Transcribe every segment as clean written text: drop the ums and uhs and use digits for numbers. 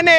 NA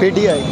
PTI.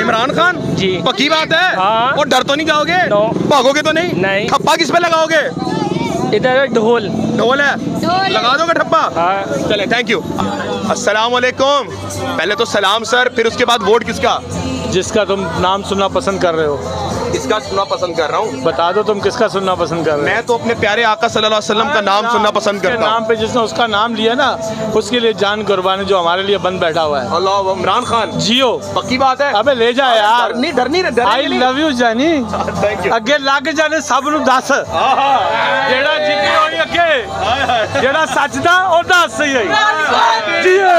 Imran Khan जी। पक्की बात है? हाँ। और डर तो नहीं जाओगे? नो। भागोगे तो नहीं? नहीं। ठप्पा किस पे लगाओगे? इधर ढोल। ढोल है, लगा दोगे ठप्पा? हाँ। चले, थैंक यू। अस्सलाम वालेकुम। पहले तो सलाम सर, फिर उसके बाद वोट किसका? जिसका तुम नाम सुनना पसंद कर रहे हो, इसका सुनना पसंद कर रहा हूँ। बता दो तुम किसका सुनना पसंद कर रहे हो। मैं तो अपने प्यारे आका सल्लल्लाहु अलैहि वसल्लम का नाम सुनना पसंद उसके करता हूँ। नाम पे जिसने उसका नाम लिया ना, उसके लिए जान कुर्बानी, जो हमारे लिए बंद बैठा हुआ है। अल्लाह, इमरान खान। जियो। पक्की बात है? अबे ले जा यार। डरनी आई लव यू जानी। Thank you. ਅੱਗੇ ਲੱਗ ਜਾਣੇ ਸਭ ਨੂੰ ਦੱਸ, ਜਿਹੜਾ ਜਿੱਤੀ ਹੋਈ ਅੱਗੇ, ਜਿਹੜਾ ਸੱਚ ਦਾ ਉਹ ਦੱਸ ਸਹੀ ਹੈ। ਜੀਓ।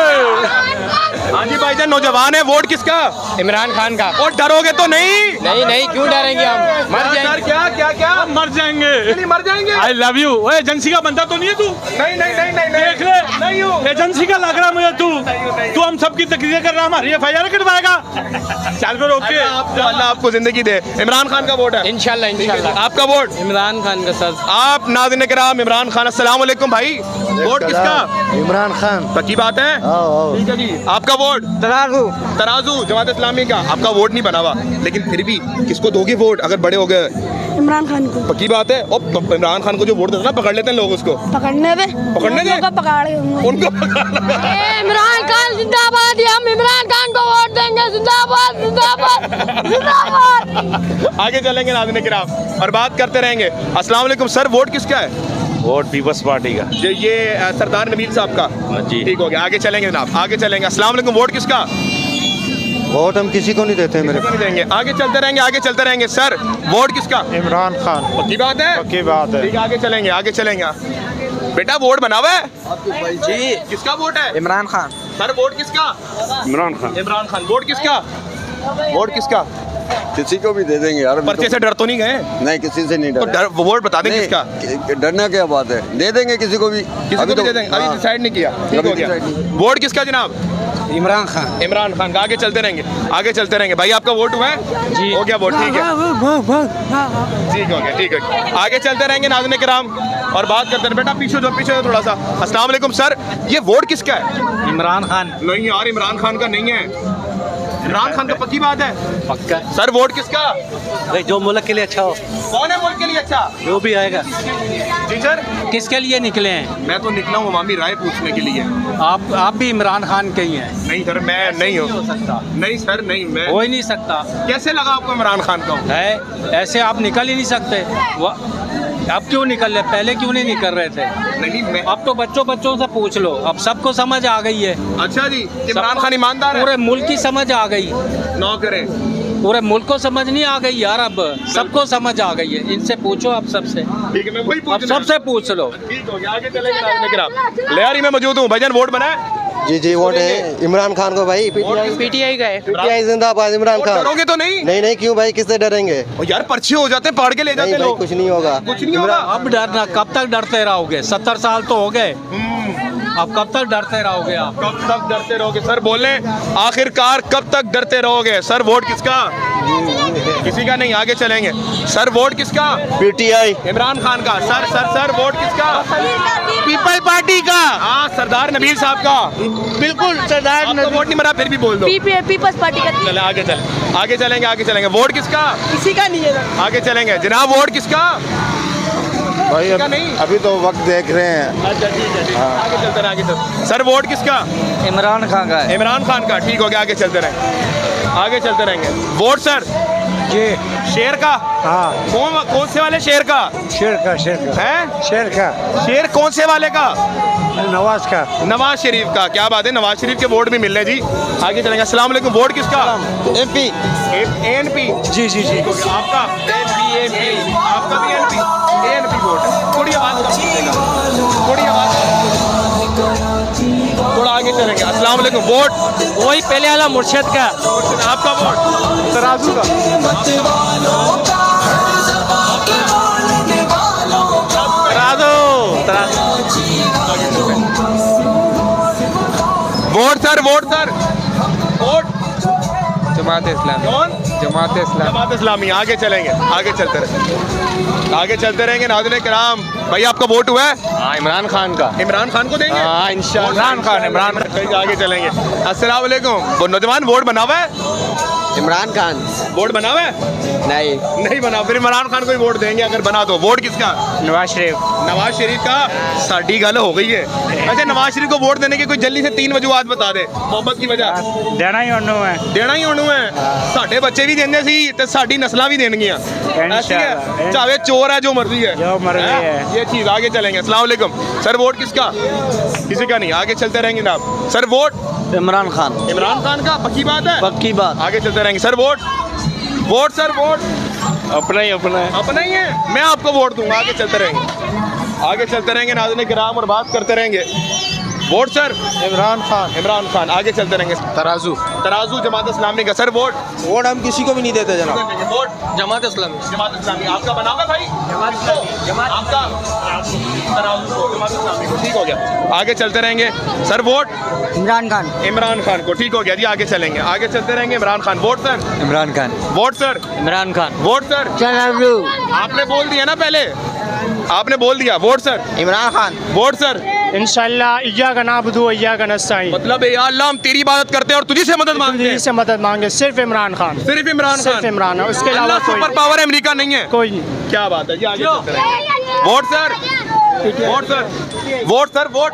हाँ जी भाईजान, नौजवान है, वोट किसका? इमरान खान का। और डरोगे तो नहीं? नहीं नहीं, क्यों डरेंगे हम, मर सर जाएंगे। क्या क्या क्या? मर जाएंगे। नहीं, मर जाएंगे? I love you. ओए एजेंसी का बंदा तो नहीं है तू? नहीं नहीं नहीं नहीं देख ले, नहीं हूँ। एजेंसी का लग रहा मुझे तू। तू हम सबकी तकरीर कर रहा, हमारी FIR कटवाएगा। चल फिर ओके। अल्लाह आपको जिंदगी दे। इमरान खान का वोट है? इंशाल्लाह इंशाल्लाह। आपका वोट? इमरान खान का सर। आप नाज़रीन किराम, इमरान खान। अस्सलाम वालेकुम भाई, वोट किसका? इमरान खान। पक्की बात है? ठीक है जी। आपका वोट? तराजू जमात इस्लामी का। आपका वोट नहीं बना हुआ, लेकिन फिर भी किसको दोगे वोट अगर बड़े हो गए? इमरान खान को। पक्की बात है? और इमरान खान को जो वोट देते ना, पकड़ लेते हैं लोग उसको। पकड़ने दे, पकड़ने दे? उनको पकड़ उनको इमरान खान जिंदाबाद, हम इमरान खान को वोट देंगे। जिंदाबाद जिंदाबाद जिंदाबाद। आगे चलेंगे नाज़रीन किराम और बात करते रहेंगे। अस्सलाम वालेकुम सर, वोट किसका है? वोट पीपल्स पार्टी का। ये सरदार नबील साहब का। जी। ठीक हो गया, आगे चलेंगे जनाब, आगे चलेंगे। अस्सलाम वालेकुम, वोट किसका? वोट हम किसी को नहीं देते मेरे। नहीं देंगे। आगे चलते रहेंगे, आगे चलते रहेंगे। सर वोट किसका? इमरान खान। पक्की बात है? पक्की बात है। ठीक है, आगे चलेंगे, आगे चलेंगे। बेटा वोट बना हुआ है? जी। किसका वोट है? इमरान खान। सर वोट किसका? इमरान खान। इमरान खान। वोट किसका? वोट किसका? किसी को भी दे देंगे यार। पर्चे से डर तो नहीं गए? नहीं, किसी से नहीं तो डर। वोट बता दें किसका? डरना क्या बात है, दे देंगे किसी को भी। किसी को भी दे देंगे? अभी डिसाइड नहीं किया। ठीक अभी हो गया। decide नहीं। वोट किसका जनाब? इमरान खान। इमरान खान का। आगे चलते रहेंगे, आगे चलते रहेंगे। भाई आपका वोट हुआ है? जी। हो गया वोट, ठीक है, ठीक हो गया, ठीक है। आगे चलते रहेंगे नाज़रीन किराम और बात करते हैं। बेटा पीछे जो, पीछे जो थोड़ा सा। अस्सलाम वालेकुम सर, ये वोट किसका है? इमरान खान। नहीं यार, इमरान खान का नहीं है। इमरान खान का पक्की बात है? पक्का। सर वोट किसका? भाई जो मुल्क के लिए अच्छा हो, कौन है मुल्क के लिए अच्छा? जो भी आएगा। जी सर, किसके लिए निकले हैं मैं तो निकला हूँ अवामी राय पूछने के लिए। आप भी इमरान खान के ही हैं। नहीं सर, मैं नहीं हूँ। नहीं सर, नहीं मैं। हो ही नहीं सकता कैसे लगा आपको इमरान खान का? है, ऐसे आप निकल ही नहीं सकते। अब क्यों निकल रहे, पहले क्यों नहीं निकल रहे थे? नहीं मैं। अब तो बच्चों से पूछ लो, अब सबको समझ आ गई है। अच्छा जी, इमरान खान ईमानदार है? पूरे मुल्क की समझ आ गई, नौ करें। पूरे मुल्क को समझ नहीं आ गई यार, अब सबको समझ आ गई है। इनसे पूछो आप सबसे, ठीक है, मैं वही अब पूछना। सबसे पूछ लो। ठीक हो गया, आगे चलेंगे नाज़रीन किराम। लियारी में मौजूद हूँ। भाईजान वोट बना है? जी जी, वोट है इमरान खान को भाई। पीटीआई का है। पीटीआई जिंदाबाद, इमरान वोट खान। डरोगे तो नहीं? नहीं नहीं, क्यों भाई, किससे डरेंगे? और यार पर्चे हो जाते हैं, पाड़ के ले जाते नहीं हैं भाई, लोग। कुछ नहीं होगा। कुछ नहीं होगा। अब डरना, कब तक डरते रहोगे? 70 साल तो हो गए, अब कब तक डरते रहोगे आप? कब तक डरते रहोगे? सर बोले आखिरकार कब तक डरते रहोगे? सर वोट किसका? किसी का नहीं। आगे चलेंगे। सर वोट किसका? पीटीआई इमरान खान का। सर सर सर वोट किसका? पीपल पार्टी का। हाँ, सरदार नबील साहब का। बिल्कुल सरदार। आपका वोट नहीं मरा, फिर भी बोल दो। पीपल्स पार्टी का। चले आगे चले, आगे चलेंगे, आगे चलेंगे। वोट किसका? किसी का नहीं है। आगे चलेंगे जनाब। वोट किसका? भाई किसका नहीं? अभी तो वक्त देख रहे हैं। अच्छा ठीक है, ठीक है। आगे चलते रहे, आगे चलते। सर वोट किसका? इमरान खान का है। इमरान खान का। ठीक हो गया, आगे चलते रहेंगे, आगे चलते रहेंगे। वोट सर जी। शेर का? हाँ, कौन से वाले शेर का शेर का। है? शेर का। शेर कौन से वाले का? नवाज का। नवाज शरीफ का। क्या बात है, नवाज शरीफ के वोट भी मिल रहे जी। आगे चलेंगे। अस्सलाम वालेकुम, वोट किसका? एमपी। एएनपी। जी जी जी। आपका? एएनपी। आपका भी एएनपी वोट है। थोड़ी आवाज कम कीजिएगा, थोड़ी आवाज। थोड़ा आगे चलेंगे। अस्सलाम वालेकुम, वोट वही पहले वाला मुर्शद का। आपका वोट? तराजू का। Vote sir, vote sir, vote Jamaat Islami. कौन? जमात इस्लाम जमात इस्लामी, आगे चलेंगे, आगे चलते रहेंगे, आगे चलते रहेंगे। नाज़रीन किराम, भाई आपका वोट हुआ है? हाँ, इमरान खान का। इमरान खान को देंगे? हाँ, इंशाल्लाह इमरान खान। आगे चलेंगे। अस्सलाम वालेकुम। वो नौजवान वोट बना हुआ है? इमरान खान वोट बना हुआ है? नहीं, नहीं बना, फिर इमरान खान को ही वोट देंगे अगर बना तो। वोट किसका? नवाज शरीफ। नवाज शरीफ का। साड़ी गल हो गई है। अच्छा, नवाज शरीफ को वोट देने की कोई जल्दी से 3 वजूहात बता दे, मोहब्बत की वजह। देना ही ਉਹਨੂੰ ਹੈ ਦੇਣਾ ਹੀ ਉਹਨੂੰ ਹੈ। ਸਾਡੇ ਬੱਚੇ ਵੀ ਦਿੰਦੇ ਸੀ ਤੇ ਸਾਡੀ ਨਸਲਾਂ ਵੀ ਦੇਣਗੀਆਂ। ऐसी है, चाहे चोर है जो मर्जी है, जो मर्जी है। ये चीज। आगे चलेंगे। अस्सलाम वालेकुम सर, वोट किसका? किसी का नहीं, आगे चलते रहेंगे जनाब। Sir vote Imran Khan. इमरान खान का, पक्की बात है? पक्की बात। आगे चलते रहेंगे। Sir vote, vote sir vote अपना ही अपना ही है, मैं आपको वोट दूंगा। आगे चलते रहेंगे, आगे चलते रहेंगे नाज़रीन किराम और बात करते रहेंगे। Vote sir Imran Khan. इमरान खान। आगे चलते रहेंगे। तराजू। तराजू जमात इस्लामी का। सर वोट, वोट हम किसी को भी नहीं देते जनाब। वोट जमात इस्लामी। जमात इस्लामी। आपका बना हुआ भाई? आपका तराजू को, जमात इस्लामी को। ठीक हो गया, आगे चलते रहेंगे। Sir vote Imran Khan. इमरान खान को। ठीक हो गया जी, आगे चलेंगे, आगे चलते रहेंगे। Imran Khan. Vote sir Imran Khan. Vote sir Imran Khan. Vote sir. आपने बोल दिया ना पहले, आपने बोल दिया। Vote sir Imran Khan. Vote sir. इंशाल्लाह इय्याका नअबुदु व इय्याका नस्तईन। मतलब या अल्लाह हम तेरी इबादत करते हैं और तुझी से मदद मांगते हैं। से मदद मांगे सिर्फ इमरान खान। सिर्फ इमरान सिर्फ खान। इमरान है, उसके अलावा अल्लाह सुपर पावर है, अमेरिका नहीं है। कोई नहीं। क्या बात है जी, आगे चलते रहेंगे। Vote sir, vote sir, vote sir, vote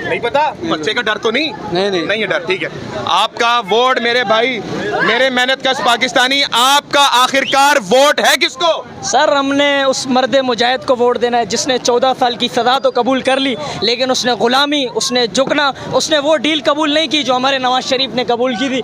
नहीं पता, बच्चे का डर तो नहीं? नहीं है डर, ठीक है। आपका वोट मेरे भाई, मेरे मेहनत कश पाकिस्तानी, आपका आखिरकार वोट है किसको? सर हमने उस मर्द मुजाहिद को वोट देना है जिसने 14 साल की सज़ा तो कबूल कर ली, लेकिन उसने ग़ुलामी, उसने झुकना, उसने वो डील कबूल नहीं की जो हमारे नवाज शरीफ ने कबूल की थी।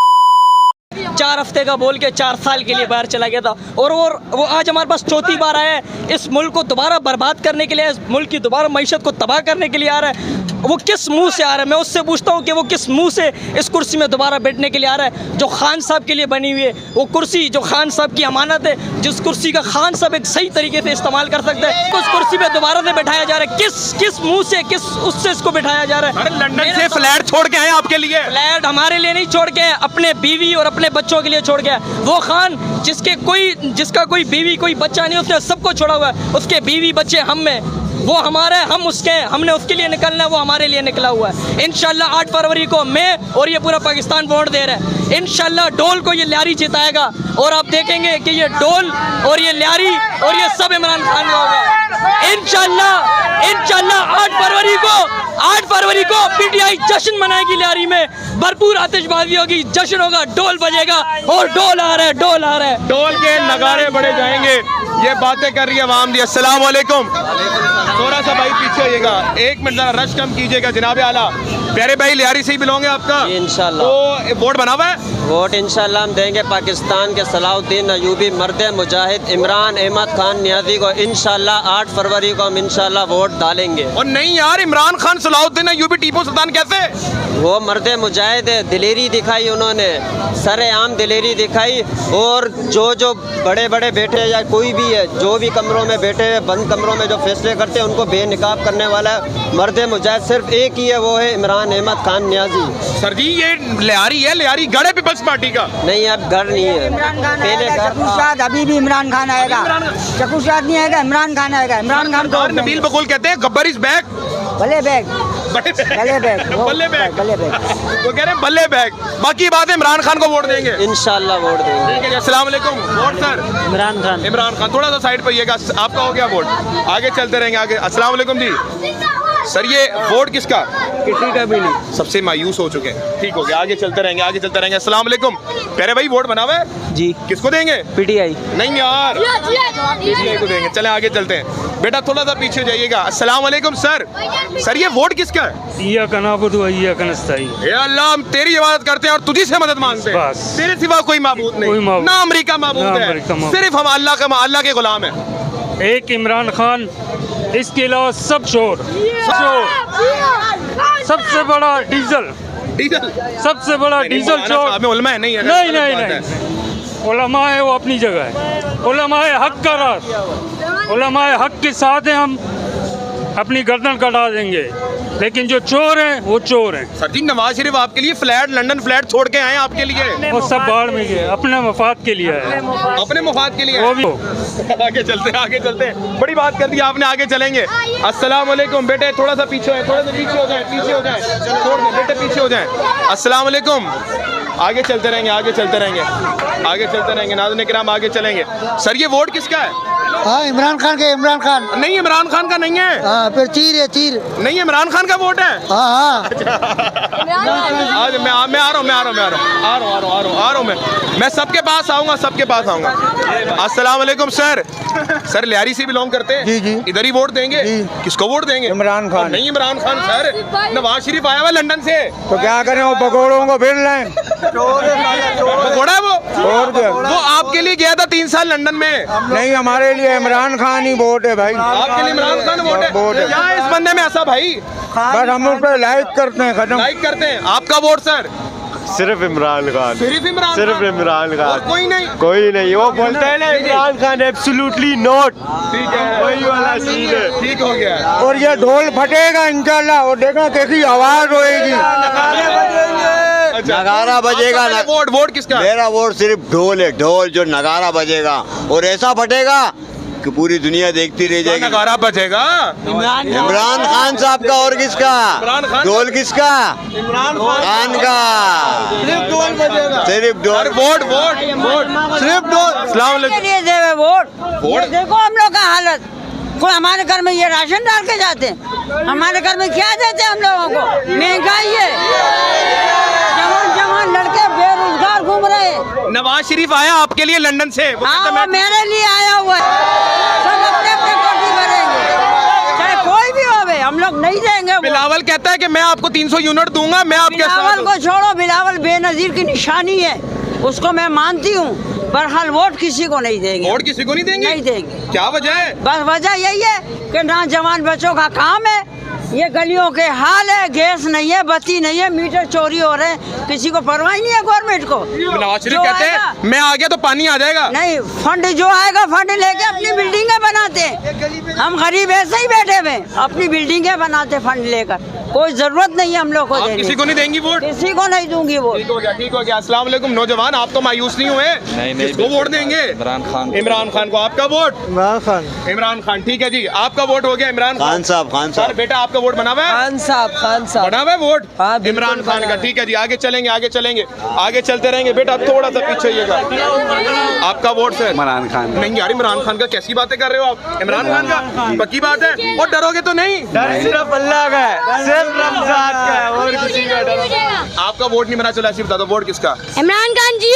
4 हफ्ते का बोल के 4 साल के लिए बाहर चला गया था, और वो आज हमारे पास चौथी बार आया है इस मुल्क को दोबारा बर्बाद करने के लिए, इस मुल्क की दोबारा मईशत को तबाह करने के लिए आ रहा है। वो किस मुंह से आ रहा है? मैं उससे पूछता हूँ कि वो किस मुंह से इस कुर्सी में दोबारा बैठने के लिए आ रहा है जो खान साहब के लिए बनी हुई है। वो कुर्सी जो खान साहब की अमानत है, जिस कुर्सी का खान साहब एक सही तरीके से इस्तेमाल कर सकते हैं, उस कुर्सी पे दोबारा से बैठाया जा रहा है। किस मुंह से, किस उससे इसको बैठाया जा रहा है? लंदन से फ्लैट छोड़ के आए आपके लिए? फ्लैट हमारे लिए नहीं छोड़ के, अपने बीवी और अपने बच्चों के लिए छोड़ के। वो खान जिसका कोई बीवी कोई बच्चा नहीं, उसने सबको छोड़ा हुआ है। उसके बीवी बच्चे हम में, वो हमारे, हम उसके, हमने उसके लिए निकलना है, वो हमारे लिए निकला हुआ है। इंशाल्लाह 8 फरवरी को मैं और ये पूरा पाकिस्तान वोट दे रहा है। इंशाल्लाह डोल को ये ल्यारी जिताएगा, और आप देखेंगे कि ये डोल और ये ल्यारी और ये सब इमरान खान का होगा। इंशाल्लाह 8 फरवरी को पीटीआई जश्न मनाएगी, ल्यारी में भरपूर आतिशबाजी होगी, जश्न होगा, डोल बजेगा, और डोल आ रहा है, डोल आ रहा है, डोल के नगारे बढ़े जाएंगे। ये बातें कर रही है आवाम दी। अस्सलाम वालेकुम। थोड़ा सा भाई पीछे होइएगा, 1 मिनट जरा रश कम कीजिएगा जनाब आला। प्यारे भाई लियारी से ही बिलोंग है आपका? इंशाल्लाह। तो वोट बना हुआ है? वोट इंशाल्लाह हम देंगे पाकिस्तान के सलाउद्दीन अयूबी मर्द मुजाहिद इमरान अहमद खान नियाजी को। इंशाल्लाह 8 फरवरी को हम इंशाल्लाह वोट डालेंगे। और नहीं यार, इमरान खान सलाउद्दीन अयूबी टीपू सुल्तान कैसे? वो मर्द मुजाहिद है, दिलेरी दिखाई उन्होंने, सरेआम दिलेरी दिखाई। और जो बड़े बड़े बैठे या कोई भी है, जो भी कमरों में बैठे हैं, बंद कमरों में जो फैसले करते हैं, उनको बेनकाब करने वाला है मर्द मुजाहिद सिर्फ एक ही है, वो है इमरान अहमद खान नियाजी। सर जी ये लियारी है, लियारी गढ़ है पीपल्स पार्टी का? नहीं, अब घर नहीं है, पहले घर। अभी भी इमरान खान आएगा, चकुशाद नहीं आएगा, इमरान खान आएगा। इमरान खान को नबील बकुल कहते हैं गब्बर इज बैक। भले बैग, बल्ले भले बैग, बल्ले बैग, भले बैग। वो कह रहे हैं बल्ले बैग। बाकी बात है, इमरान खान को वोट देंगे इंशाल्लाह वोट देंगे। ठीक है, अस्सलाम वालेकुम। Vote sir Imran Khan. इमरान खान। थोड़ा सा साइड पर आइएगा, आपका हो गया वोट, आगे चलते रहेंगे आगे। अस्सलाम वालेकुम जी। सर ये वोट किसका? किसी का भी नहीं। सबसे मायूस हो चुके हैं। ठीक हो गया, आगे चलते रहेंगे, आगे चलते रहेंगे। अस्सलाम वालेकुम। प्यारे भाई वोट बना हुआ है जी, किसको देंगे? पीटीआई। नहीं यार, पीटीआई को देंगे। चले आगे चलते हैं। बेटा थोड़ा सा पीछे जाइएगा। अस्सलाम वालेकुम सर। सर ये वोट किसका है? इय्याका नअबुदु व इय्याका नस्तईन। या अल्लाह हम तेरी इबादत करते हैं और तुझी से मदद मांगते हैं, बस। तेरे सिवा कोई माबूद कोई नहीं, माबूद। ना अमेरिका माबूद ना है, अमेरिका माबूद। सिर्फ हम अल्लाह के गुलाम हैं। एक इमरान खान, इसके अलावा सब शोर, सबसे बड़ा डीजल, सबसे बड़ा डीजल चोर। उलमा है नहीं है? नहीं, उलमा है वो अपनी जगह है, उलमा है हक का राज, उलमा है हक के साथ है, हम अपनी गर्दन कटा देंगे। लेकिन जो चोर हैं वो चोर हैं। सर जी नवाज शरीफ आपके लिए फ्लैट लंदन फ्लैट छोड़ के आए आपके लिए, वो सब बाढ़ में गए, अपने मफाद के लिए है। अपने मुफाद के लिए वो भी आगे चलते हैं, आगे चलते हैं। बड़ी बात कर दी आपने, आगे चलेंगे। अस्सलाम वालेकुम बेटे, थोड़ा सा पीछे है, थोड़ा सा पीछे हो जाए, पीछे हो जाए, छोड़ दे बेटे, पीछे हो जाए। अस्सलाम वालेकुम, आगे चलते रहेंगे, आगे चलते रहेंगे, आगे चलते रहेंगे। नाज़रीन किराम आगे चलेंगे। सर ये वोट किसका है? हाँ इमरान खान के, इमरान खान। नहीं इमरान खान का नहीं है। हाँ फिर चीर है, चीर। नहीं इमरान खान का वोट है। हाँ हाँ। आज मैं आ रहा हूँ मैं सबके पास आऊंगा, सबके पास आऊंगा। अस्सलाम वालेकुम सर। सर लियारी से बिलोंग करते हैं? जी जी। इधर ही वोट देंगे? किसको वोट देंगे? इमरान खान। नहीं इमरान खान सर, नवाज शरीफ आया हुआ लंदन से। तो क्या करें, वो पकौड़ों को फिर लाएं। पकौड़ा है वो? और क्या? वो आपके लिए गया था 3 साल लंदन में। नहीं हमारे लिए इमरान खान ही वोट है भाई। आपके लिए इमरान खान वोट है? क्या है इस बंदे में ऐसा भाई? बस हम उस पर लाइक करते हैं, खत्म। लाइक करते हैं। आपका वोट सर? सिर्फ इमरान खान, सिर्फ इमरान सिर्फ खान? इमरान और खान, कोई नहीं? कोई नहीं। वो बोलते हैं ना इमरान खान एब्सोल्युटली नॉट, ठीक है, वही वाला सीन है। ठीक हो गया। और ये ढोल फटेगा इंशाल्लाह, और देखा कैसी आवाज होएगी। नगारा बजेगा आपका पहले वोट किसका? मेरा वोट सिर्फ ढोल है, ढोल जो नगारा बजेगा और ऐसा फटेगा कि पूरी दुनिया देखती रह जाएगी। नगारा बजेगा? इमरान खान साहब का और किसका? इमरान खान। ढोल किसका? इमरान खान का। सिर्फ ढोल बजेगा? सिर्फ ढोल। सर वोट सिर्फ ढोल। अस्सलाम वालेकुम। लिए देवे वोट। ये देखो हम लोग का हालत, कोई हमारे घर में ये राशन डाल के जाते हैं, हमारे घर में क्या देते हैं हम लोगों को? महंगाई है, जवान लड़के बेरोजगार घूम रहे हैं। नवाज शरीफ आया आपके लिए लंदन से? वो हाँ कहता वो मैं मेरे लिए आया हुआ है। सब अपने अपने कोठी भरेंगे, चाहे कोई भी होवे, हम लोग नहीं देंगे वोट। बिलावल कहता है कि मैं आपको 300 यूनिट दूंगा, मैं आपके बिलावल साथ को छोड़ो, बिलावल बेनजीर की निशानी है, उसको मैं मानती हूँ, पर हल वोट किसी को नहीं देंगे। वोट किसी को नहीं देंगे? नहीं देंगे। क्या वजह है? बस वजह यही है कि ना जवान बच्चों का काम है, ये गलियों के हाल है, गैस नहीं है, बत्ती नहीं है, मीटर चोरी हो रहे हैं, किसी को परवाह ही नहीं है गवर्नमेंट को। नवाज शरीफ जो कहते आएगा- हैं मैं आ गया तो पानी आ जाएगा। नहीं, फंड जो आएगा फंड लेके अपनी बिल्डिंगें बनाते हैं। हम गरीब ऐसे ही बैठे हुए अपनी बिल्डिंगें बनाते फंड लेकर, कोई जरूरत नहीं है हम लोग को आप देने किसी को नहीं देंगी वोट? किसी को नहीं दूंगी वो। ठीक हो गया, ठीक हो गया। अस्सलाम वालेकुम नौजवान, आप तो मायूस नहीं हुए? नहीं, किसको वोट देंगे? इमरान खान को। आपका वोट? इमरान खान। इमरान खान, ठीक है जी। आपका वोट हो गया इमरान खान साहब, खान सर साहब। बेटा आपका वोट बना हुआ है? खान साहब बना हुआ है वोट? हाँ, बिल्कुल इमरान खान बना का, है। ठीक है जी। आगे चलेंगे, आगे चलेंगे, आगे चलते रहेंगे। बेटा थोड़ा सा पीछे आइएगा। आपका वोट सर? इमरान खान। नहीं यार इमरान खान का कैसी बातें कर रहे हो आप? इमरान खान का पक्की बात है? और डरोगे तो नहीं? सिर्फ अल्लाह का है, सिर्फ रमजान का है, और किसी का डर। आपका वोट नहीं बना, चला ऐसे बता दो वोट किसका? इमरान खान जी।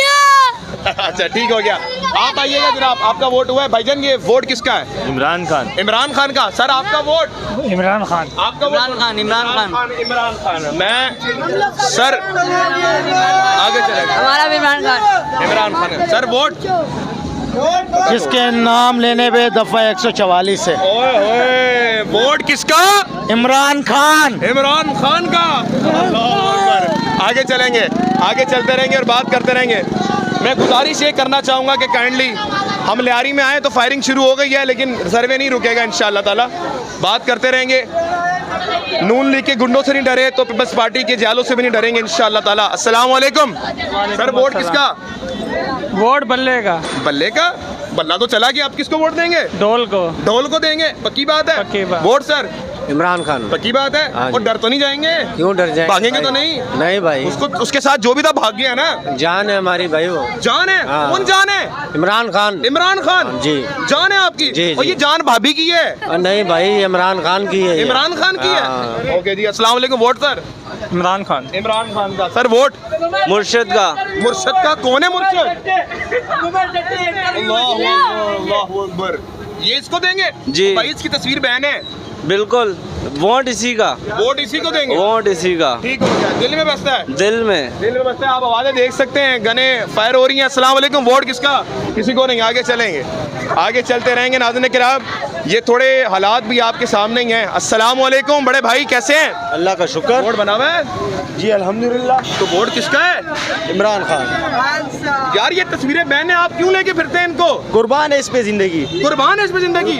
अच्छा ठीक हो गया। आप आइएगा जनाब, आपका वोट हुआ है भाईजान। ये वोट किसका है? इमरान खान। इमरान खान का। सर आपका वोट? इमरान खान। आपका वोट? इमरान खान। इमरान खान। मैं सर आगे चलेगा। हमारा भी इमरान खान। इमरान खान है। Sir vote? जिसके नाम लेने पे दफा 144 है। ओए ओए, वोट किसका? इमरान खान। इमरान खान का। अल्लाह अकबर। आगे चलेंगे, आगे चलते रहेंगे और बात करते रहेंगे। मैं गुजारिश ये करना चाहूँगा कि काइंडली हम लियारी में आए तो फायरिंग शुरू हो गई है, लेकिन सर्वे नहीं रुकेगा इंशाअल्लाह ताला। बात करते रहेंगे। नून लीग के गुंडों से नहीं डरे तो पीपल्स पार्टी के जालों से भी नहीं डरेंगे इंशाअल्लाह ताला। अस्सलाम वालेकुम। सर वोट किसका? वोट बल्ले का। बल्ले का? बल्ला तो चला गया, आप किसको वोट देंगे? ढोल को। ढोल को देंगे? पक्की बात है? पक्की बात। Vote sir? इमरान खान। पक्की बात है? हाँ जी। और डर तो नहीं जाएंगे? क्यों डर जाएंगे? भागेंगे तो नहीं? नहीं भाई, उसको उसके साथ जो भी था भाग गया ना। जान है हमारी भाई, वो जान है? हाँ। कौन जान है? इमरान खान। इमरान खान जी। जान है आपकी? जी, और जी। ये जान भाभी की है? नहीं भाई, इमरान खान की है ये। इमरान खान की हाँ। है? ओके जी। अस्सलाम वालेकुम। Vote sir? इमरान खान। इमरान खान का। Sir vote? मुर्शिद का। मुर्शद का। कौन है मुर्शद? अल्लाहु अकबर। ये इसको देंगे जी। भाई? इसकी तस्वीर बहन है। बिल्कुल, वोट इसी का। वोट इसी को देंगे? वोट इसी का। ठीक हो गया। दिल में बसता है? दिल में। दिल में बसता है। आप आवाजें देख सकते हैं, गने फायर हो रही हैं। अस्सलाम वालेकुम। वोट किसका? किसी को नहीं। आगे चलेंगे, आगे चलते रहेंगे। नाज़रीन किराम, ये थोड़े हालात भी आपके सामने ही हैं। अस्सलाम वालेकुम बड़े भाई, कैसे हैं? अल्लाह का शुक्र। वोट बना हुआ है? जी अल्हम्दुलिल्लाह। तो वोट किसका है? इमरान खान। यार ये तस्वीरें बहने आप क्यों लेके फिरते हैं इनको? कुर्बान है इस पे जिंदगी। कुर्बान है इस पे जिंदगी।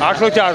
804.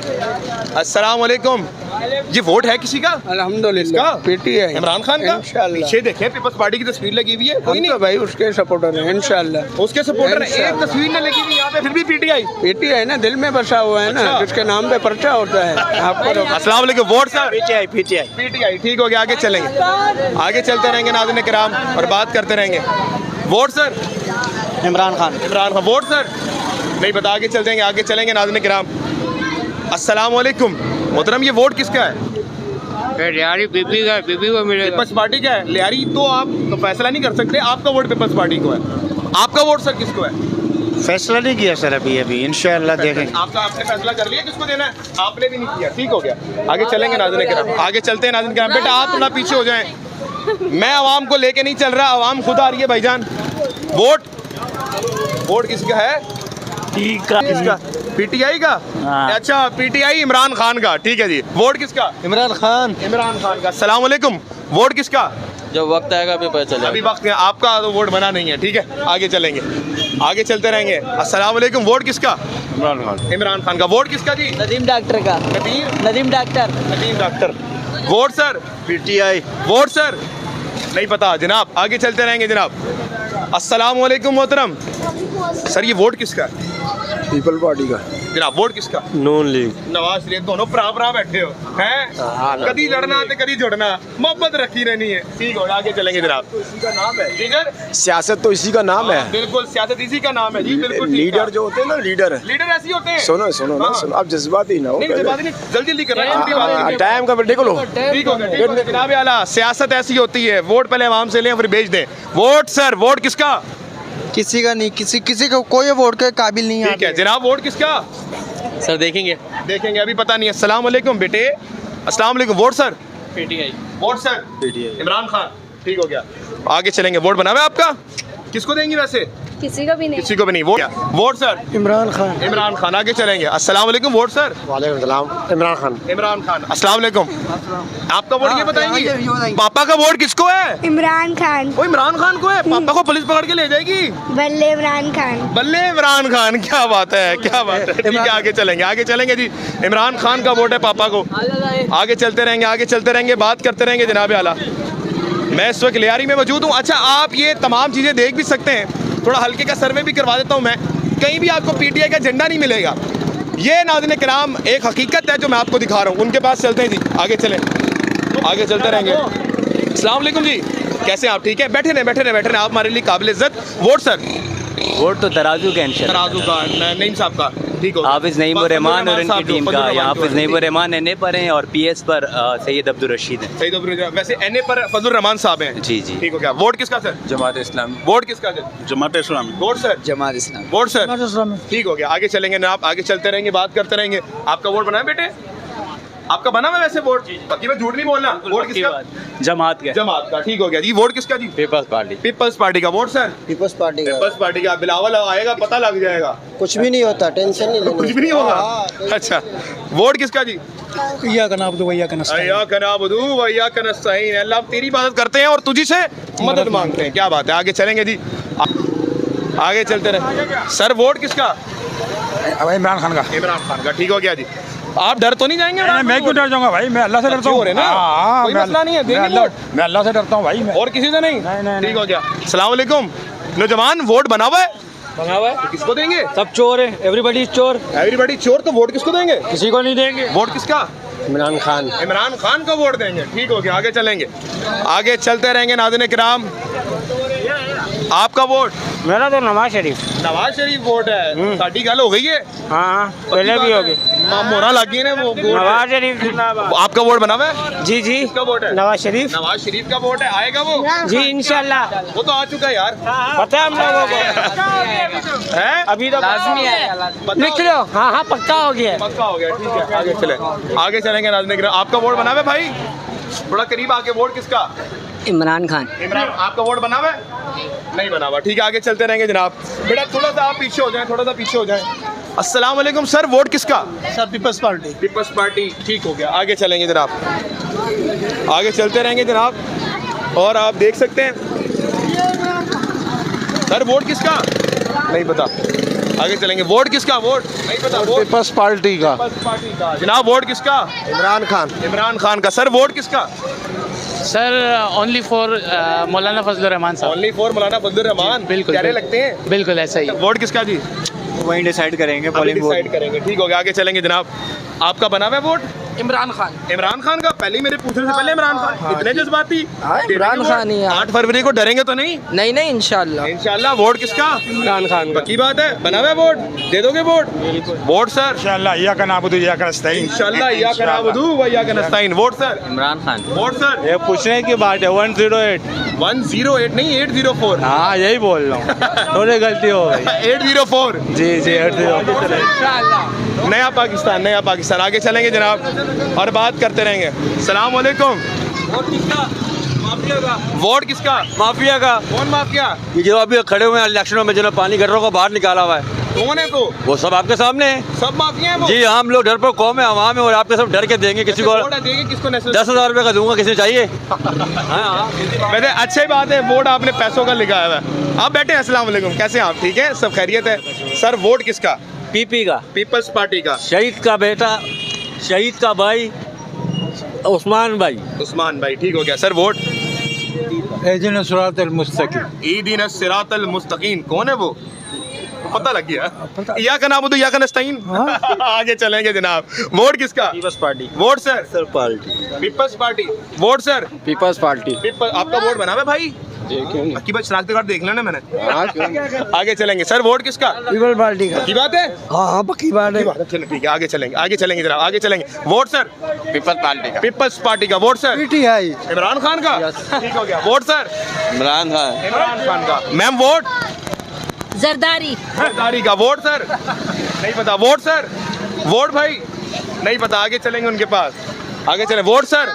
अस्सलाम वालेकुम। ये वोट है किसी का? अल्हम्दुलिल्लाह पीटीआई इमरान खान का? इंशाल्लाह। पीछे देखें पीपल्स पार्टी की तस्वीर लगी हुई है, कोई नहीं भाई उसके सपोर्टर हैं इंशाल्लाह। उसके सपोर्टर है, एक तस्वीर ने लगी हुई यहाँ पे, फिर भी पीटीआई। पीटीआई ना दिल में बसा हुआ है ना, जिसके नाम पे पर्चा होता है आपको। अस्सलाम वालेकुम। Vote sir? पीटीआई ठीक हो गया, आगे चलेंगे, आगे चलते रहेंगे नाज़रीन किराम और बात करते रहेंगे। Vote sir? Imran Khan. Imran Khan. Vote sir? नहीं पता, आगे चल देंगे, आगे चलेंगे नाज़रीन किराम। अस्सलाम वालेकुम मोहतरम, ये वोट किसका है? लियारी बीबी का, बीबी को मिलेगा। पीपल्स पार्टी का है। लियारी तो आप तो फैसला नहीं कर सकते, आपका वोट पीपल्स पार्टी को है। आपका वोट सर किसको है? फैसला नहीं किया सर अभी इंशाल्लाह देखेंगे। आपने फैसला कर लिया किसको देना है? आपने भी नहीं किया, ठीक हो गया, आगे चलेंगे नाज़रीन किराम, आगे चलते हैं नाज़रीन किराम। बेटा आप थोड़ा पीछे हो जाएं, मैं आवाम को लेके नहीं चल रहा, आवाम खुद आ रही है भाईजान। वोट किसका है? किसका? पीटीआई का? अच्छा पीटीआई इमरान खान का, ठीक है जी। वोट किसका? इमरान खान। इमरान खान का। अस्सलाम वालेकुम। वोट किसका? जब वक्त आएगा अभी पता चलेगा। अभी वक्त है, आपका तो वोट बना नहीं है, ठीक है, आगे चलेंगे, आगे चलते रहेंगे। अस्सलाम वालेकुम। वोट किसका? इमरान खान। इमरान खान का। वोट किसका जी? नदीम डॉक्टर का। Nadeem doctor. Nadeem doctor. Vote sir? PTI. Vote sir? नहीं पता जनाब, आगे चलते रहेंगे जनाब। अस्सलाम वालेकुम मोहतरम। सर ये वोट किसका है? पीपल पार्टी का। जनाब वोट किसका? नून लीग। नवाज शरीफ। दोनों भरा बैठे हो हैं, कदी लड़ना ते कदी जुड़ना, मोहब्बत रखी रहनी है, ठीक हो, आगे चलेंगे जनाब। इसी का नाम है लीडर। सियासत तो इसी का नाम है। बिल्कुल सियासत इसी का नाम है जी, बिल्कुल ठीक लीडर है। जो होते हैं ना, लीडर लीडर ऐसे ही होते हैं। सुनो सुनो ना, सुनो आप जज्बाती ना हो। नहीं जज्बाती नहीं, जल्दी जल्दी कर रहे हैं, छोटी बात नहीं है। टाइम का देखो लो। ठीक हो गया जनाब आला, सियासत ऐसी होती है, वोट पहले आवाम से लें फिर बेच दें। Vote sir? वोट किसका? किसी का नहीं, किसी को कोई वोट के काबिल नहीं है। ठीक है जनाब, वोट किसका? सर देखेंगे अभी पता नहीं है। अस्सलाम वालेकुम बेटे। अस्सलाम वालेकुम। Vote sir? PTI. Vote sir? PTI. Imran Khan, ठीक हो गया, आगे चलेंगे। वोट बना हुआ है आपका? किसको देंगे वैसे? किसी को भी नहीं। किसी को भी नहीं। Vote sir? इमरान खान। इमरान खान, आगे चलेंगे। अस्सलाम वालेकुम। Vote sir? वालेकुम सलाम। इमरान खान। इमरान खान। अस्सलाम वालेकुम। आपका वोट ये बताएंगे? पापा का वोट किसको है? इमरान खान। वो इमरान खान को है? पापा को पुलिस पकड़ के ले जाएगी? बल्ले इमरान खान। बल्ले इमरान खान, क्या बात है, क्या बात है। ठीक है, आगे चलेंगे, आगे चलेंगे जी। इमरान खान का वोट है पापा को, आगे चलते रहेंगे, आगे चलते रहेंगे, बात करते रहेंगे जनाब आला। मैं इस वक्त लियारी में मौजूद हूँ। अच्छा आप ये तमाम चीज़ें देख भी सकते हैं, थोड़ा हल्के का सर्वे भी करवा देता हूँ मैं। कहीं भी आपको पीटीआई का झंडा नहीं मिलेगा। ये नाज़रीन किराम एक हकीकत है जो मैं आपको दिखा रहा हूँ। उनके पास चलते हैं जी, आगे चलें, आगे चलते रहेंगे। अस्सलाम वालेकुम जी, कैसे हैं आप? ठीक है, बैठे रहे, आप हमारे लिए काबिल इज्जत। Vote sir? वोट तो तराजू का इंशाल्लाह। तराजू का, नईम साहब का, ठीक हो। हाफिज नईम रहमान और इनकी टीम का। हाफिज नईम रहमान एनए पर हैं और पीएस पर सैयद अब्दुल रशीद हैं। सैयद अब्दुल रशीद, वैसे एनए पर फजल रहमान साहब हैं। जी जी, ठीक हो गया। वोट किसका सर? जमात इस्लामी। वोट किसका sir? Jamaat Islami. Vote sir? Jamaat Islami. Vote sir? ठीक हो गया, आगे चलेंगे जनाब, आगे चलते रहेंगे, बात करते रहेंगे। आपका वोट बना है बेटे? आपका बना है वैसे वोट? बाकी मैं झूठ नहीं बोलना। वोट किसका? जमात का। जमात का, ठीक हो गया जी। वोट किसका जी? Peoples Party. पीपल्स पार्टी का। Vote sir? पीपल्स पार्टी का। पीपल्स पार्टी का। बिलावल आएगा, पता लग जाएगा। कुछ भी नहीं होता, टेंशन नहीं लेना। कुछ भी नहीं होगा। अच्छा, वोट किसका जी? या का नाम दो, भैया का नस्ताइन। या का नाबुदू व या का नस्ताइन। अल्लाह हम तेरी इबादत करते हैं और तुझी से मदद मांगते हैं। क्या बात है, आगे चलेंगे जी, आगे चलते रहे। सर वोट किसका? इमरान खान का। इमरान खान का, ठीक हो गया जी। आप डर तो नहीं जाएंगे? मैं क्यों डर जाऊंगा भाई, मैं अल्लाह से डरता हूँ। कोई मसला नहीं है, देंगे वोट। मैं अल्लाह से डरता हूँ भाई, मैं और किसी से नहीं। ठीक हो गया। अस्सलाम वालेकुम नौजवान, वोट बना हुआ है? बना हुआ है। किसको देंगे? सब चोर है, एवरीबॉडी चोर। एवरीबॉडी चोर, तो वोट किसको देंगे? किसी को नहीं देंगे। वोट किसका? इमरान खान। इमरान खान को वोट देंगे, ठीक हो गया, आगे चलेंगे, आगे चलते रहेंगे नाज़रीन किराम। आपका वोट? मेरा तो नवाज शरीफ। नवाज शरीफ वोट है। साड़ी गल हो गई है? हाँ पहले भी होगी। मोहरा लग गई ना वो। नवाज शरीफ। आपका वोट बना हुआ है? जी जी। किसका वोट है? नवाज शरीफ। नवाज शरीफ का वोट है, आएगा वो? जी इंशाल्लाह। वो तो आ चुका है यार, पता है हम लोगों को है अभी तो लाजमी है। लिख लो। हाँ हाँ पक्का हो गया। पक्का हो गया, ठीक है, आगे चले, आगे चलेंगे नाज़रीन किराम। आपका वोट बना हुआ है भाई? थोड़ा करीब आके। वोट किसका? इमरान खान। इमरान। आपका वोट बना हुआ है? नहीं बना हुआ, ठीक है, आगे चलते रहेंगे जनाब। बेटा थोड़ा सा आप पीछे हो जाएं, थोड़ा सा पीछे हो जाएं। अस्सलाम वालेकुम सर, वोट किसका? Sir Peoples Party. Peoples Party, ठीक हो गया, आगे चलेंगे जनाब, आगे चलते रहेंगे जनाब। और आप देख सकते हैं सर वोट किसका? नहीं पता। आगे चलेंगे। वोट किसका? वोट नहीं पता। वोट पीपल्स पार्टी का। पार्टी का। जनाब वोट किसका? इमरान खान। इमरान खान का। सर वोट किसका? सर ओनली फॉर मौलाना फजल रहमान साहब। ओनली फॉर मौलाना फजल रहमान। बिल्कुल प्यारे लगते हैं। बिल्कुल ऐसा ही। वोट किसका जी? वहीं डिसाइड करेंगे। डिसाइड करेंगे। ठीक हो गया, आगे चलेंगे जनाब। आपका बना हुआ है वोट? इमरान खान। इमरान खान का। पहले ही मेरे पूछने से पहले इमरान खान। इतने जज्बाती। इमरान खान ही है। 8 फरवरी को डरेंगे तो नहीं? नहीं नहीं इंशाल्लाह। इंशाल्लाह। वोट किसका? इमरान खान का। पक्की बात है, बना हुआ है वोट? दे दोगे वोट? Vote sir? इंशाल्लाह या का नाबुदु या का नस्तईन। इंशाल्लाह या का नाबुदु व या का नस्तईन। Vote sir? Imran Khan. Vote sir? ये पूछने की बात है 108। 108 नहीं 804। हाँ यही बोल रहा हूँ, थोड़ी गलती हो गई। 804। जी 804। नया पाकिस्तान, नया पाकिस्तान। आगे चलेंगे जनाब और बात करते रहेंगे। सलाम वालेकुम। वोट किसका? माफिया का। कौन माफिया? ये जो अभी खड़े हुए हैं इलेक्शनों में, जिन्होंने पानी गटरों को बाहर निकाला हुआ है, कौन है तो? वो सब आपके सामने है। सब माफिया है वो? जी हम लोग डर पर कौम है, आवाम है, और आपके सब डर के देंगे। किसी को वोट देंगे किसको? 10,000 रुपए का दूंगा, किसी चाहिए? वैसे अच्छी बात है, वोट आपने पैसों का लिखा हुआ है। आप बैठे हैं। अस्सलाम वालेकुम, कैसे हैं आप? ठीक है, सब खैरियत है? सर वोट किसका? पीपी का। पीपल्स पार्टी का। शहीद का बेटा, शहीद का भाई उस्मान भाई। उस्मान भाई। ठीक हो गया। Sir vote? इहदिना सिरातल मुस्तकीम। ईदीन सिरातल मुस्तकीम। कौन है वो? पता लग गया। या का नाम या का नस्तईन। आगे चलेंगे जनाब। वोट किसका? Peoples Party. Vote sir? Sir party. Peoples Party. Vote sir? Peoples Party. आपका वोट बना हुआ भाई? की बात शनाख्ती कार्ड देख लेना मैंने। आगे चलेंगे। सर वोट किसका? पीपल्स पार्टी का। की बात है? हाँ पक्की बात है। चलो ठीक है, आगे चलेंगे, आगे चलेंगे जनाब, आगे चलेंगे। Vote sir? पीपल्स पार्टी का। पीपल्स पार्टी का। Vote sir? PTI. Imran Khan का। ठीक हो गया। Vote sir? इमरान खान। इमरान खान का। Ma'am vote? जरदारी। जरदारी का। Vote sir? नहीं पता। Vote sir? वोट भाई नहीं पता। आगे चलेंगे उनके पास, आगे चलें। Vote sir?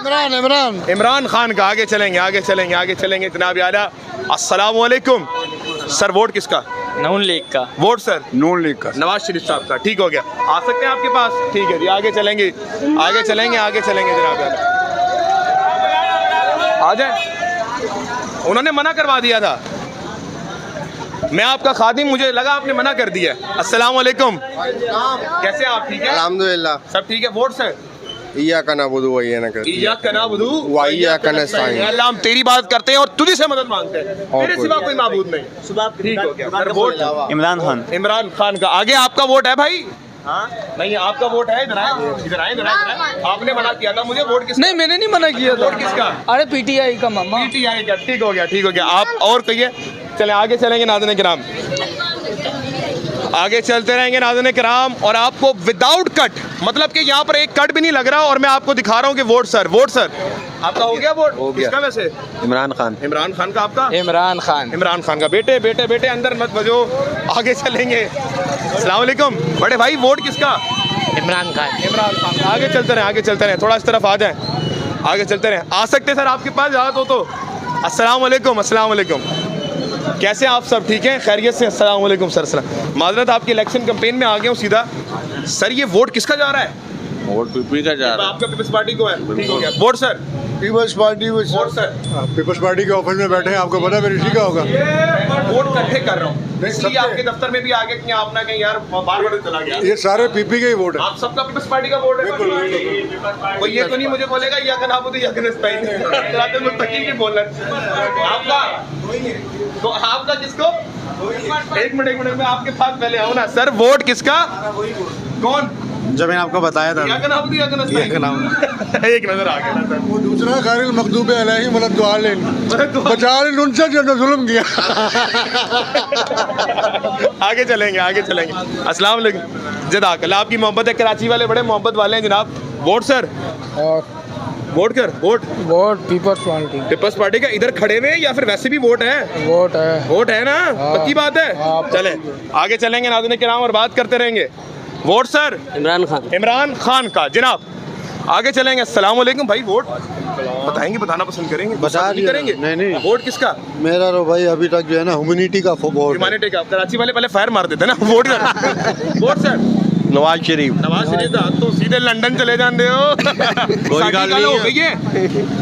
इमरान खान का। आगे चलेंगे, आगे चलेंगे, आगे चलेंगे जनाब आला। अस्सलाम वालेकुम। सर वोट किसका? नून लीग का। Vote sir? नून लीग का। नवाज शरीफ साहब का। ठीक हो गया। आ सकते हैं आपके पास? ठीक है जी, आगे चलेंगे, आगे चलेंगे, आगे चलेंगे जनाब आ जाए। उन्होंने मना करवा दिया था। मैं आपका खादिम, मुझे लगा आपने मना कर दिया। अस्सलाम वालेकुम। कैसे आप? ठीक है अल्हम्दुलिल्लाह। सब ठीक है। Vote sir? इया का नाबुदु व इया का इय्याक नस्तईन। अल्लाह हम तेरी बात करते हैं और तुझे से मदद मांगते हैं, तेरे सिवा कोई माबूद नहीं। ठीक हो गया। Sir vote? इमरान खान। इमरान खान का। आगे आपका वोट है भाई? हाँ नहीं, आपका वोट है? इधर आए, इधर आए, इधर आए। आपने मना किया था मुझे। वोट किसका? नहीं मैंने नहीं मना किया था। वोट किसका? अरे पीटीआई का मामा। पीटीआई का। ठीक हो गया, ठीक हो गया। आप और कहिए। चले आगे चलेंगे नाज़रीन किराम, आगे चलते रहेंगे नाज़रीन किराम। और आपको विदाउट कट, मतलब कि यहाँ पर एक कट भी नहीं लग रहा, और मैं आपको दिखा रहा हूँ कि वोट सर, वोट सर आपका हो गया वोट? हो गया। किसका वैसे? इमरान खान। इमरान खान का। आपका? इमरान खान। इमरान खान का। बेटे बेटे बेटे अंदर मत बजो, आगे चलेंगे। अस्सलाम वालेकुम। बड़े भाई वोट किसका? इमरान खान। इमरान खान का। आगे चलते रहें, आगे चलते रहें, थोड़ा इस तरफ आ जाएं, आगे चलते रहें। आ सकते सर आपके पास ज़्यादा तो। अस्सलाम वालेकुम। अस्सलाम वालेकुम। कैसे आप? सब ठीक हैं, खैरियत से? अस्सलाम वालेकुम सर। सलाम। माजरत आपकी इलेक्शन कैंपेन में आ गया हूँ सीधा। सर ये वोट किसका जा रहा है? वोट पीपी का जा रहा है। आपका पीपल्स पार्टी को है। ठीक हो गया। Vote sir? Peoples Party. Vote sir? Peoples Party के ऑफिस में बैठे हैं, आपको पता है ऋषि का होगा। वोट इकट्ठे कर रहा हूँ, इसलिए आपके दफ्तर में भी आ गया कि आप ना कहीं यार बार बार चला गया। ये सारे पीपी के ही वोट है। आप सबका पीपल्स पार्टी का वोट है? कोई ये तो नहीं मुझे बोलेगा या का नाबुदु या का नस्तईन सिरातल मुस्तकीम की बोलना। आपका तो आपका किसको? एक मिनट मैं आपके पास पहले आऊँ ना। सर वोट किसका? कौन? जब मैंने आपको बताया था या का नाबुदु या का नस्तईन। एक नजर आ गया ना सर। वो दूसरा खैरुल मखदूब अलैहि वलद्दालिन, बचालिन उनसे जो जुल्म किया। आगे चलेंगे, आगे चलेंगे। अस्सलाम वालेकुम। जज़ाकल्लाह। आपकी मोहब्बत है, कराची वाले बड़े मोहब्बत वाले हैं जनाब। Vote sir? वोट कर। Vote? Vote Peoples Party. Peoples Party का। इधर खड़े हुए या फिर वैसे भी वोट है? वोट है। वोट है ना? पक्की बात है? चले आगे चलेंगे नाज़रीन किराम और बात करते रहेंगे। Vote sir? इमरान खान। इमरान खान का जनाब। आगे चलेंगे। अस्सलाम वालेकुम। भाई वोट बताएंगे, बताना पसंद करेंगे? बता नहीं करेंगे? नहीं। वोट किसका? मेरा तो भाई अभी तक जो है ना ह्यूमैनिटी का वोट। ह्यूमैनिटी का। कराची वाले पहले फायर मार देते ना। Vote vote sir? Nawaz Sharif. Nawaz Sharif तो सीधे लंदन चले जाते हो। कोई गल नहीं हो गई है,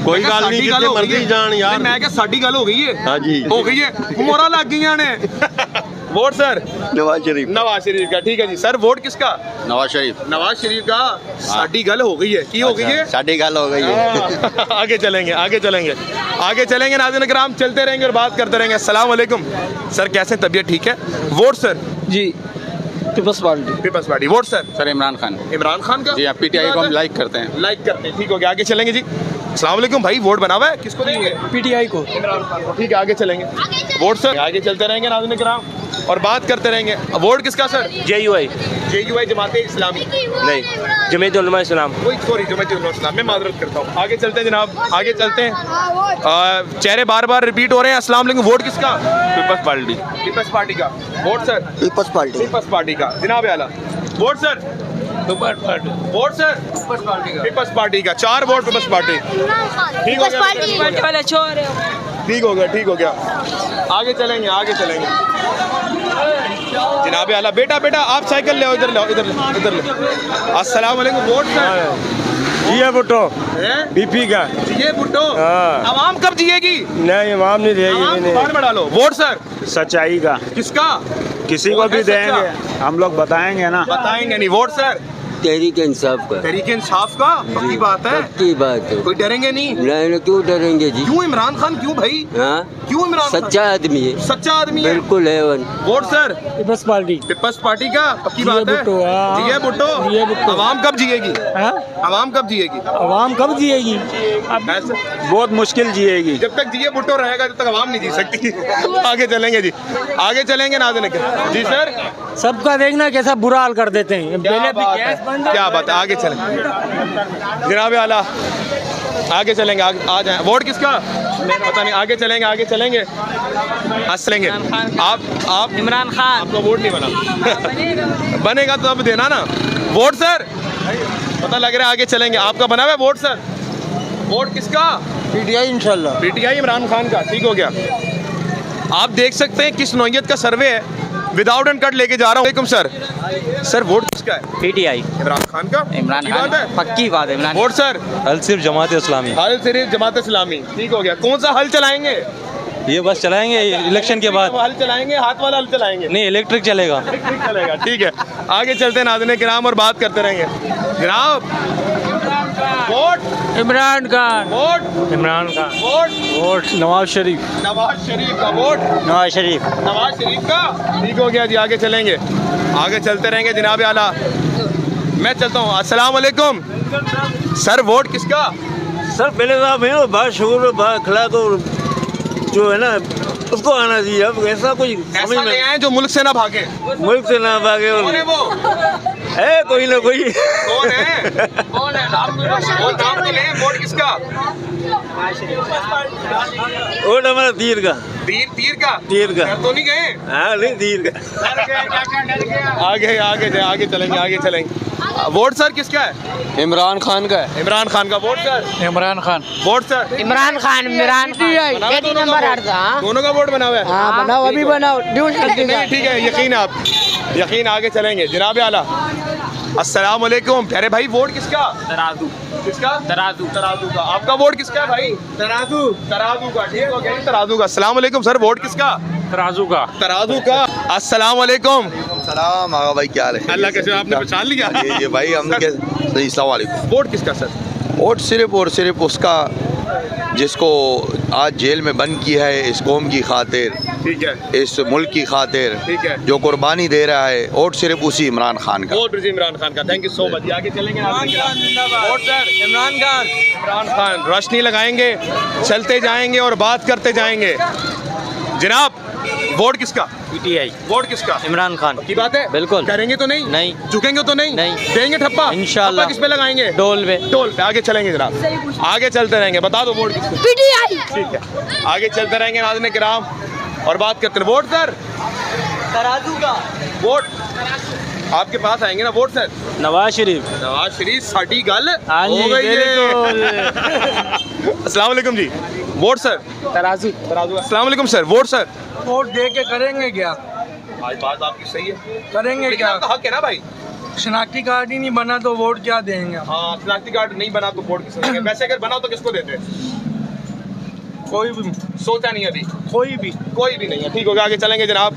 कोई गल नहीं, जितने मर्जी जान यार। मैं क्या साडी गल हो गई है? हाँ जी हो गई है, मोहरा लग गई ने। Vote sir Nawaz Sharif. नवाज शरीफ का, ठीक है जी। सर वोट किसका? नवाज शरीफ। नवाज शरीफ का। साडी गल हो गई है, की हो गई है? साड़ी गल हो गई है। आगे चलेंगे, आगे चलेंगे, आगे चलेंगे नाज़रीन किराम, चलते रहेंगे और बात करते रहेंगे। अस्सलाम वालेकुम सर, कैसे, तबीयत ठीक है? Vote sir ji Peoples Party. Peoples Party. Vote sir sir Imran Khan. Imran Khan का। जी, आप पीटीआई को हम लाइक करते हैं। लाइक करते हैं, ठीक हो गया। आगे चलेंगे जी। अस्सलाम वालेकुम भाई, वोट बना हुआ है, किसको देंगे? पीटीआई को। इमरान खान को, ठीक है। आगे चलेंगे। वोट सर, आगे चलते रहेंगे नाज़रीन किराम और बात करते रहेंगे। वोट किसका sir? JUI JUI Jamaat Islami नहीं, जमीयत उलमा इस्लाम। कोई सॉरी, जमात इस्लाम, मैं माजरत करता हूँ। आगे चलते हैं जनाब, आगे चलते हैं। चेहरे बार बार रिपीट हो रहे हैं। अस्सलाम वालेकुम, वोट किसका? Peoples Party. पीपल्स पार्टी का। Vote sir Peoples Party. Peoples Party का, जनाब आला। Vote sir Peoples Party. Vote sir Peoples Party का। 4 वोट पीपल्स पार्टी। ठीक हो गया, वाले छोर ठीक हो गया, ठीक हो गया। आगे चलेंगे, आगे चलेंगे जनाब आला। बेटा बेटा आप साइकिल ले, इधर लो, इधर लो, इधर लो। अस्सलाम वालेकुम। वोट सर ये भुट्टो बीपी का। ये भुट्टो। आवाम कब जिएगी? नहीं, इमाम नहीं देगी। बाहर बढ़ा लो। वोट सर सच्चाई का किसका? किसी को भी देंगे, हम लोग बताएंगे ना। बताएंगे नहीं। वोट सर तहरीक इंसाफ का। तहरीक इंसाफ का। पक्की बात है, पक्की बात है। कोई डरेंगे नहीं? नहीं, क्यों डरेंगे जी? क्यों इमरान खान, क्यों भाई? हाँ, क्यों इमरान खान? सच्चा आदमी है, सच्चा आदमी है, बिल्कुल है। Vote sir Peoples Party. Peoples Party का। पक्की बात है। जिए भुट्टो। आवाम कब जिएगी? आवाम कब जिएगी? आवाम कब जिएगी? ऐसे बहुत मुश्किल जिएगी। जब तक जिए भुट्टो रहेगा जब तक आवाम नहीं जी सकती। आगे चलेंगे जी, आगे चलेंगे नाज़रीन जी। सर सबका देखना कैसा बुरा हाल कर देते हैं। क्या बात है, क्या बात है। आगे चलें जनाब आला, आगे चलेंगे। आ जाए। वोट किसका? पता नहीं। आगे चलेंगे, आगे चलेंगे, चलेंगे। आप इमरान खान। आपका वोट नहीं बना? बनेगा तो अब देना ना। वोट सर पता लग रहा है। आगे चलेंगे। आपका बना हुआ है वोट सर? वोट किसका? पीटीआई इंशाल्लाह। पीटीआई इमरान खान का, ठीक हो गया। आप देख सकते हैं किस नौयत का सर्वे है। विदाउट एंड कट लेके जा रहा हूँ सर। सर वोट किसका है? PTI इमरान खान का। इमरान खान खान, पक्की बात है। इमरान वोट सर हल सिर्फ जमात इस्लामी। हल सिर्फ जमात इस्लामी, ठीक हो गया। कौन सा हल चलाएंगे? ये बस चलाएंगे इलेक्शन के बाद। हल चलाएंगे, हाथ वाला हल चलाएंगे? नहीं, इलेक्ट्रिक चलेगा। इलेक्ट्रिक चलेगा, ठीक है। आगे चलते हैं नाज़रीन किराम और बात करते रहेंगे जनाब। Vote Imran Khan. Vote Imran Khan. Vote Nawaz Sharif. Nawaz Sharif का। वोट नवाज शरीफ। नवाज शरीफ का, ठीक हो गया जी। आगे चलेंगे, आगे चलते रहेंगे जनाब आला। मैं चलता हूँ। अस्सलाम वालेकुम सर, वोट किसका? सर पहले साहब है बाशूर बाखला तो जो है ना उसको आना चाहिए। अब ऐसा कोई ऐसा ले आए जो मुल्क से ना भागे। मुल्क से ना भागे। कौन है वो? है कोई ना कोई। कौन है? कौन है? नाम तो ले। वोट किसका? वोट हमारा तीर का। तीर का। तीर का। तो नहीं गए? हाँ नहीं, तीर का। आगे आगे आगे चलेंगे, आगे चलेंगे। वोट सर किसका है? इमरान खान का है। इमरान खान का। Vote sir Imran Khan. Vote sir Imran Khan. Imran दोनों का वोट बना हुआ है। बनाओ, अभी बनाओ। नहीं, ठीक है, यकीन है आप, यकीन। आगे चलेंगे जनाब आला। अस्सलाम वालेकुम प्यारे भाई, वोट किसका? तराजू। किसका? तराजू। तराजू का। आपका वोट किसका है भाई? तराजू। तराजू का, ठीक हो गया। तराजू का। अस्सलाम वालेकुम सर, वोट किसका? तराजू का। तराजू का। अस्सलाम वालेकुम। सलाम आगा भाई, क्या हाल है? अल्लाह कैसे, आपने पहचान लिया? ये भाई हम सही। अस्सलाम वालेकुम। वोट किसका सर? वोट सिर्फ और सिर्फ उसका जिसको आज जेल में बंद किया है इस कौम की खातिर, ठीक है, इस मुल्क की खातिर, ठीक है, जो कुर्बानी दे रहा है। वोट सिर्फ उसी इमरान खान का। वोट इमरान खान का। Thank you so much. आगे चलेंगे। Vote sir Imran Khan. इमरान खान। रोशनी लगाएंगे, चलते जाएंगे और बात करते जाएंगे जनाब। वोट किसका? PTI। वोट किसका? इमरान खान की बात है। बिल्कुल। करेंगे तो नहीं? नहीं। झुकेंगे तो नहीं? नहीं। देंगे ठप्पा इंशाल्लाह। ठप्पा किस पे लगाएंगे? डोल पे। टोल पे। आगे चलेंगे जनाब, आगे चलते रहेंगे। बता दो वोट किसको? PTI। ठीक है, आगे चलते रहेंगे नाज़रीन किराम और बात करते हैं। वोट सर तराजू का। वोट आपके पास आएंगे ना। Vote sir Nawaz Sharif. नवाज शरीफ साड़ी गल हाँ हो जी, गई है। बिल्कुल। अस्सलाम वालेकुम जी। वोट सर तराजू। तराजू। अस्सलाम वालेकुम सर। वोट सर वोट दे के करेंगे क्या? आज बात आपकी सही है, करेंगे लेकिन क्या? आपका हक है ना भाई। शनाख्ती कार्ड ही नहीं बना तो वोट क्या देंगे? हाँ, शनाख्ती कार्ड नहीं बना तो वोट किसको देंगे? वैसे अगर बना तो किसको देते? कोई भी। सोचा नहीं अभी? कोई भी नहीं है। ठीक हो गया, आगे चलेंगे जनाब।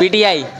PTI.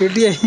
PTI.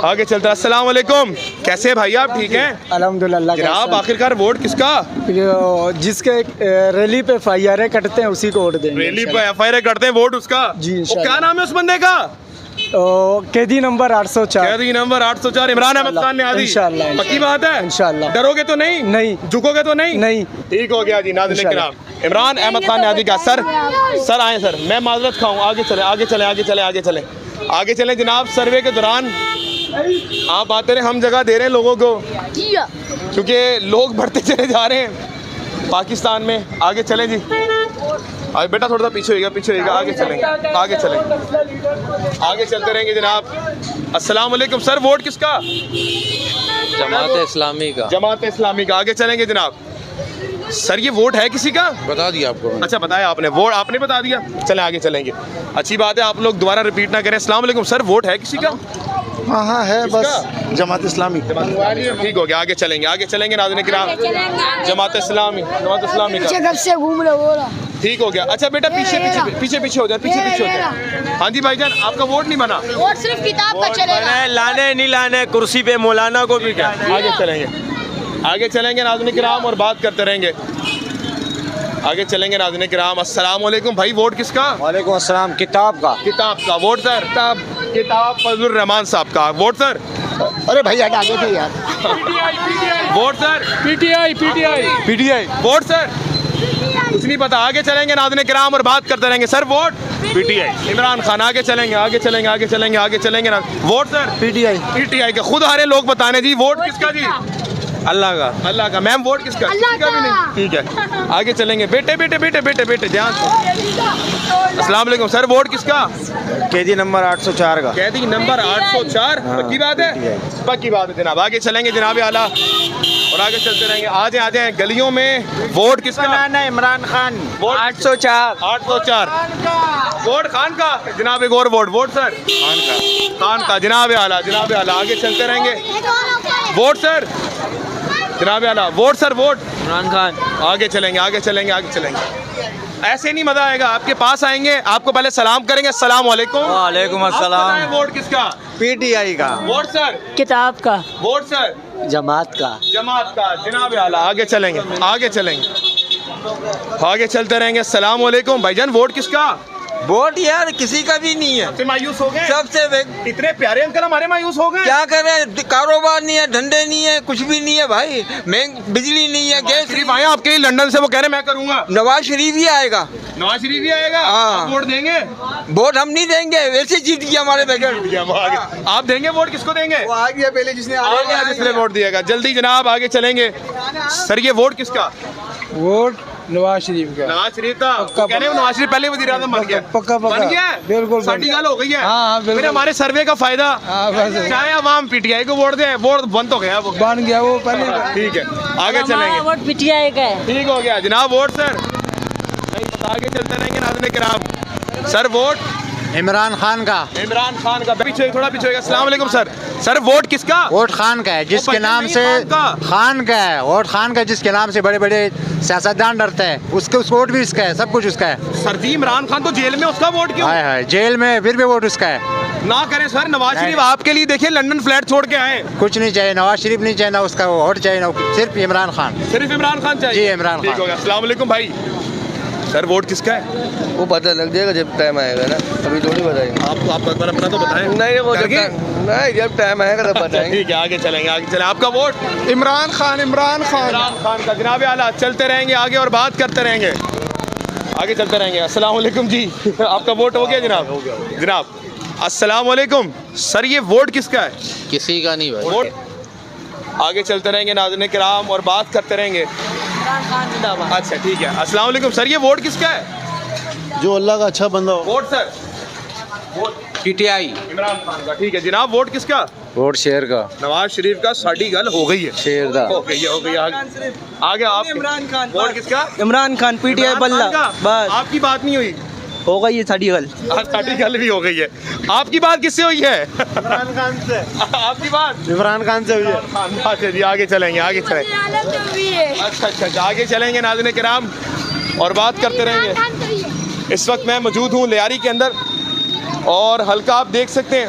आगे चलते हैं। अस्सलाम वालेकुम, कैसे हैं भाई आप, ठीक हैं? अल्हम्दुलिल्लाह। जनाब आखिरकार वोट किसका? जिसके रैली पे FIR कटते हैं उसी को वोट देंगे। रैली पे FIR करते हैं, वोट उसका जी वो इंशाल्लाह। क्या नाम है उस बंदे का? कैदी नंबर 804। कैदी नंबर 804 इमरान अहमद खान ने आदि। इंशाल्लाह, पक्की बात है? इंशाल्लाह। डरोगे तो नहीं? नहीं। झुकोगे तो नहीं? नहीं। ठीक हो गया जी। नाज़रीन किराम, इमरान अहमद खान ने आदि का सर आए सर, मैं माजरत खाऊं, आगे चले आगे चले आगे चले आगे चले आगे चले जनाब। सर्वे के दौरान आप आते रहे, हम जगह दे रहे हैं लोगों को क्योंकि लोग बढ़ते चले जा रहे हैं पाकिस्तान में। आगे चलें जी, आगे बेटा थोड़ा सा पीछे होइएगा, पीछे होइएगा, आगे चलेंगे आगे चलेंगे आगे चलते रहेंगे जनाब। अस्सलाम वालेकुम सर, वोट किसका? जमात इस्लामी का। जमात इस्लामी का। आगे चलेंगे जनाब। सर ये वोट है किसी का? बता दिया आपको। अच्छा बताया आपने, वोट आपने बता दिया। चले आगे चलेंगे, अच्छी बात है, आप लोग दोबारा रिपीट ना करें। अस्सलाम वालेकुम सर, वोट है किसी का? हाँ हाँ है, बस जमात इस्लामी। ठीक हो गया, आगे चलेंगे नाज़रीन किराम। जमात इस्लामी का कब से घूम रहे हो? ठीक हो गया। अच्छा बेटा पीछे हो जाए, पीछे हो जाए। हाँ जी भाईजान, आपका वोट नहीं बना? वोट सिर्फ किताब का चलेगा। लाने नहीं लाने कुर्सी पे मौलाना को भी क्या। आगे चलेंगे नाज़रीन किराम और बात करते रहेंगे। आगे चलेंगे नाज़रीन किराम। अस्सलाम वालेकुम भाई, वोट किसका? वालेकुम अस्सलाम। किताब का। Vote sir? किताब फजलुर रहमान साहब का। Vote sir? अरे भैया आगे थे यार। Vote sir? PTI। Vote sir? कुछ नहीं पता। आगे चलेंगे नाज़रीन किराम और बात करते रहेंगे। Sir vote? PTI Imran Khan. आगे चलेंगे ना। Vote sir? PTI का। खुद आ रहे लोग बताने जी, वोट किसका जी? अल्लाह का। मैम वोट किसका? किसी का भी नहीं। ठीक है, आगे चलेंगे। बेटे ध्यान से। अस्सलाम वालेकुम सर, वोट किसका? कैदी नंबर 804 का। कैदी नंबर 804। पक्की बात है? पक्की बात है जनाब। आगे चलेंगे जनाब आला और आगे चलते रहेंगे। आ जाए गलियों में। वोट किसका? इमरान खान। वोट 804। वोट खान का जनाब। एक और वोट सर? खान का। जनाब आला। आगे चलते रहेंगे। Vote sir? जनाब आला। Vote sir? Vote Imran Khan. आगे चलेंगे। ऐसे नहीं मजा आएगा, आपके पास आएंगे, आपको पहले सलाम करेंगे। अस्सलाम वालेकुम। वालेकुम अस्सलाम। वोट किसका? PTI का। Vote sir? किताब का। Vote sir? जमात का। जनाब आला। आगे चलेंगे। आगे चलते रहेंगे। अस्सलाम वालेकुम भाईजान, वोट किसका? वोट यार किसी का भी नहीं है। सबसे मायूस हो गए? सबसे इतने प्यारे अंकल हमारे मायूस हो गए। क्या करें, कारोबार नहीं है, धंधे नहीं है, कुछ भी नहीं है भाई। बिजली नहीं है, गैस। शरीफ आए आपके लंदन से, वो कह रहे मैं करूंगा। नवाज शरीफ ही आएगा। नवाज शरीफ ही आएगा? हाँ। आप वोट देंगे? वोट हम नहीं देंगे, वैसे जीत गया हमारे बगैर। आप देंगे वोट? किसको देंगे? वो आ गया पहले जिसने वोट दिएगा। जल्दी जनाब आगे चलेंगे। सर ये वोट किसका? वोट नवाज शरीफ का। नवाज शरीफ का। कह रहे हो नवाज शरीफ पहले वज़ीर आज़म बन गया। पक्का बन गया? बिल्कुल साड़ी गाल हो गई है। हाँ, बिल्कुल। फिर हमारे सर्वे का फायदा, चाहे अवाम PTI को वोट दे, वोट बंद हो गया वो। बन गया वो पहले। ठीक है, आगे चलेंगे। वोट PTI का है। ठीक हो गया जनाब। Vote sir? नहीं पता। आगे चलते रहेंगे नाज़रीन किराम। Sir vote? इमरान खान का। थोड़ा पीछे। अस्सलाम वालेकुम सर, वोट किसका? वोट खान का है, जिसके नाम से खान का है। वोट खान का, जिसके नाम से बड़े बड़े सियासतदान डरते हैं, उसके उस वोट भी इसका है, सब कुछ उसका है। सर जी इमरान खान तो जेल में, उसका वोट क्यों? हाय जेल में, फिर भी वोट उसका है। ना करें सर, नवाज शरीफ आपके लिए देखिए लंदन फ्लैट छोड़ के आए। कुछ नहीं चाहिए, नवाज शरीफ नहीं चाहिए, ना उसका वोट चाहिए, ना सिर्फ इमरान खान। सिर्फ इमरान खान चाहिए? जी इमरान खान। ठीक हो गया। अस्सलाम वालेकुम भाई, सर वोट किसका है? वो पता लग जाएगा जब टाइम आएगा ना, अभी थोड़ी बताएंगे। आपको अपना तो बताएं। नहीं वो नहीं, जब टाइम आएगा तब बताएंगे। ठीक है, आगे चलेंगे। आपका वोट? इमरान खान। इमरान खान का। जनाब आला चलते रहेंगे आगे और बात करते रहेंगे। आगे चलते रहेंगे। अस्सलाम वालेकुम जी, आपका वोट हो गया जनाब? अस्सलाम वालेकुम सर, ये वोट किसका है? किसी का नहीं भाई। वोट आगे चलते रहेंगे नाज़रीन किराम और बात करते रहेंगे। अच्छा ठीक है। अस्सलाम वालेकुम सर, ये वोट किसका है? जो अल्लाह का अच्छा बंदा हो। Vote sir? Vote PTI Imran Khan का। ठीक है जनाब। वोट किसका? वोट शेर का। नवाज शरीफ का। साड़ी गल हो गई है। शेर दा हो गई। आगे आप? इमरान खान। वोट किसका? इमरान खान PTI बल्ला। बस आपकी बात नहीं हुई? हो गई है साड़ी गल। साड़ी गल भी हो गई है। आपकी बात किससे हुई है? इमरान खान से। आपकी बात इमरान खान से हुई है। अच्छा जी, आगे चलेंगे। अच्छा, आगे चलेंगे नाज़रीन किराम और बात करते रहेंगे। इस वक्त मैं मौजूद हूँ लियारी के अंदर और हल्का आप देख सकते हैं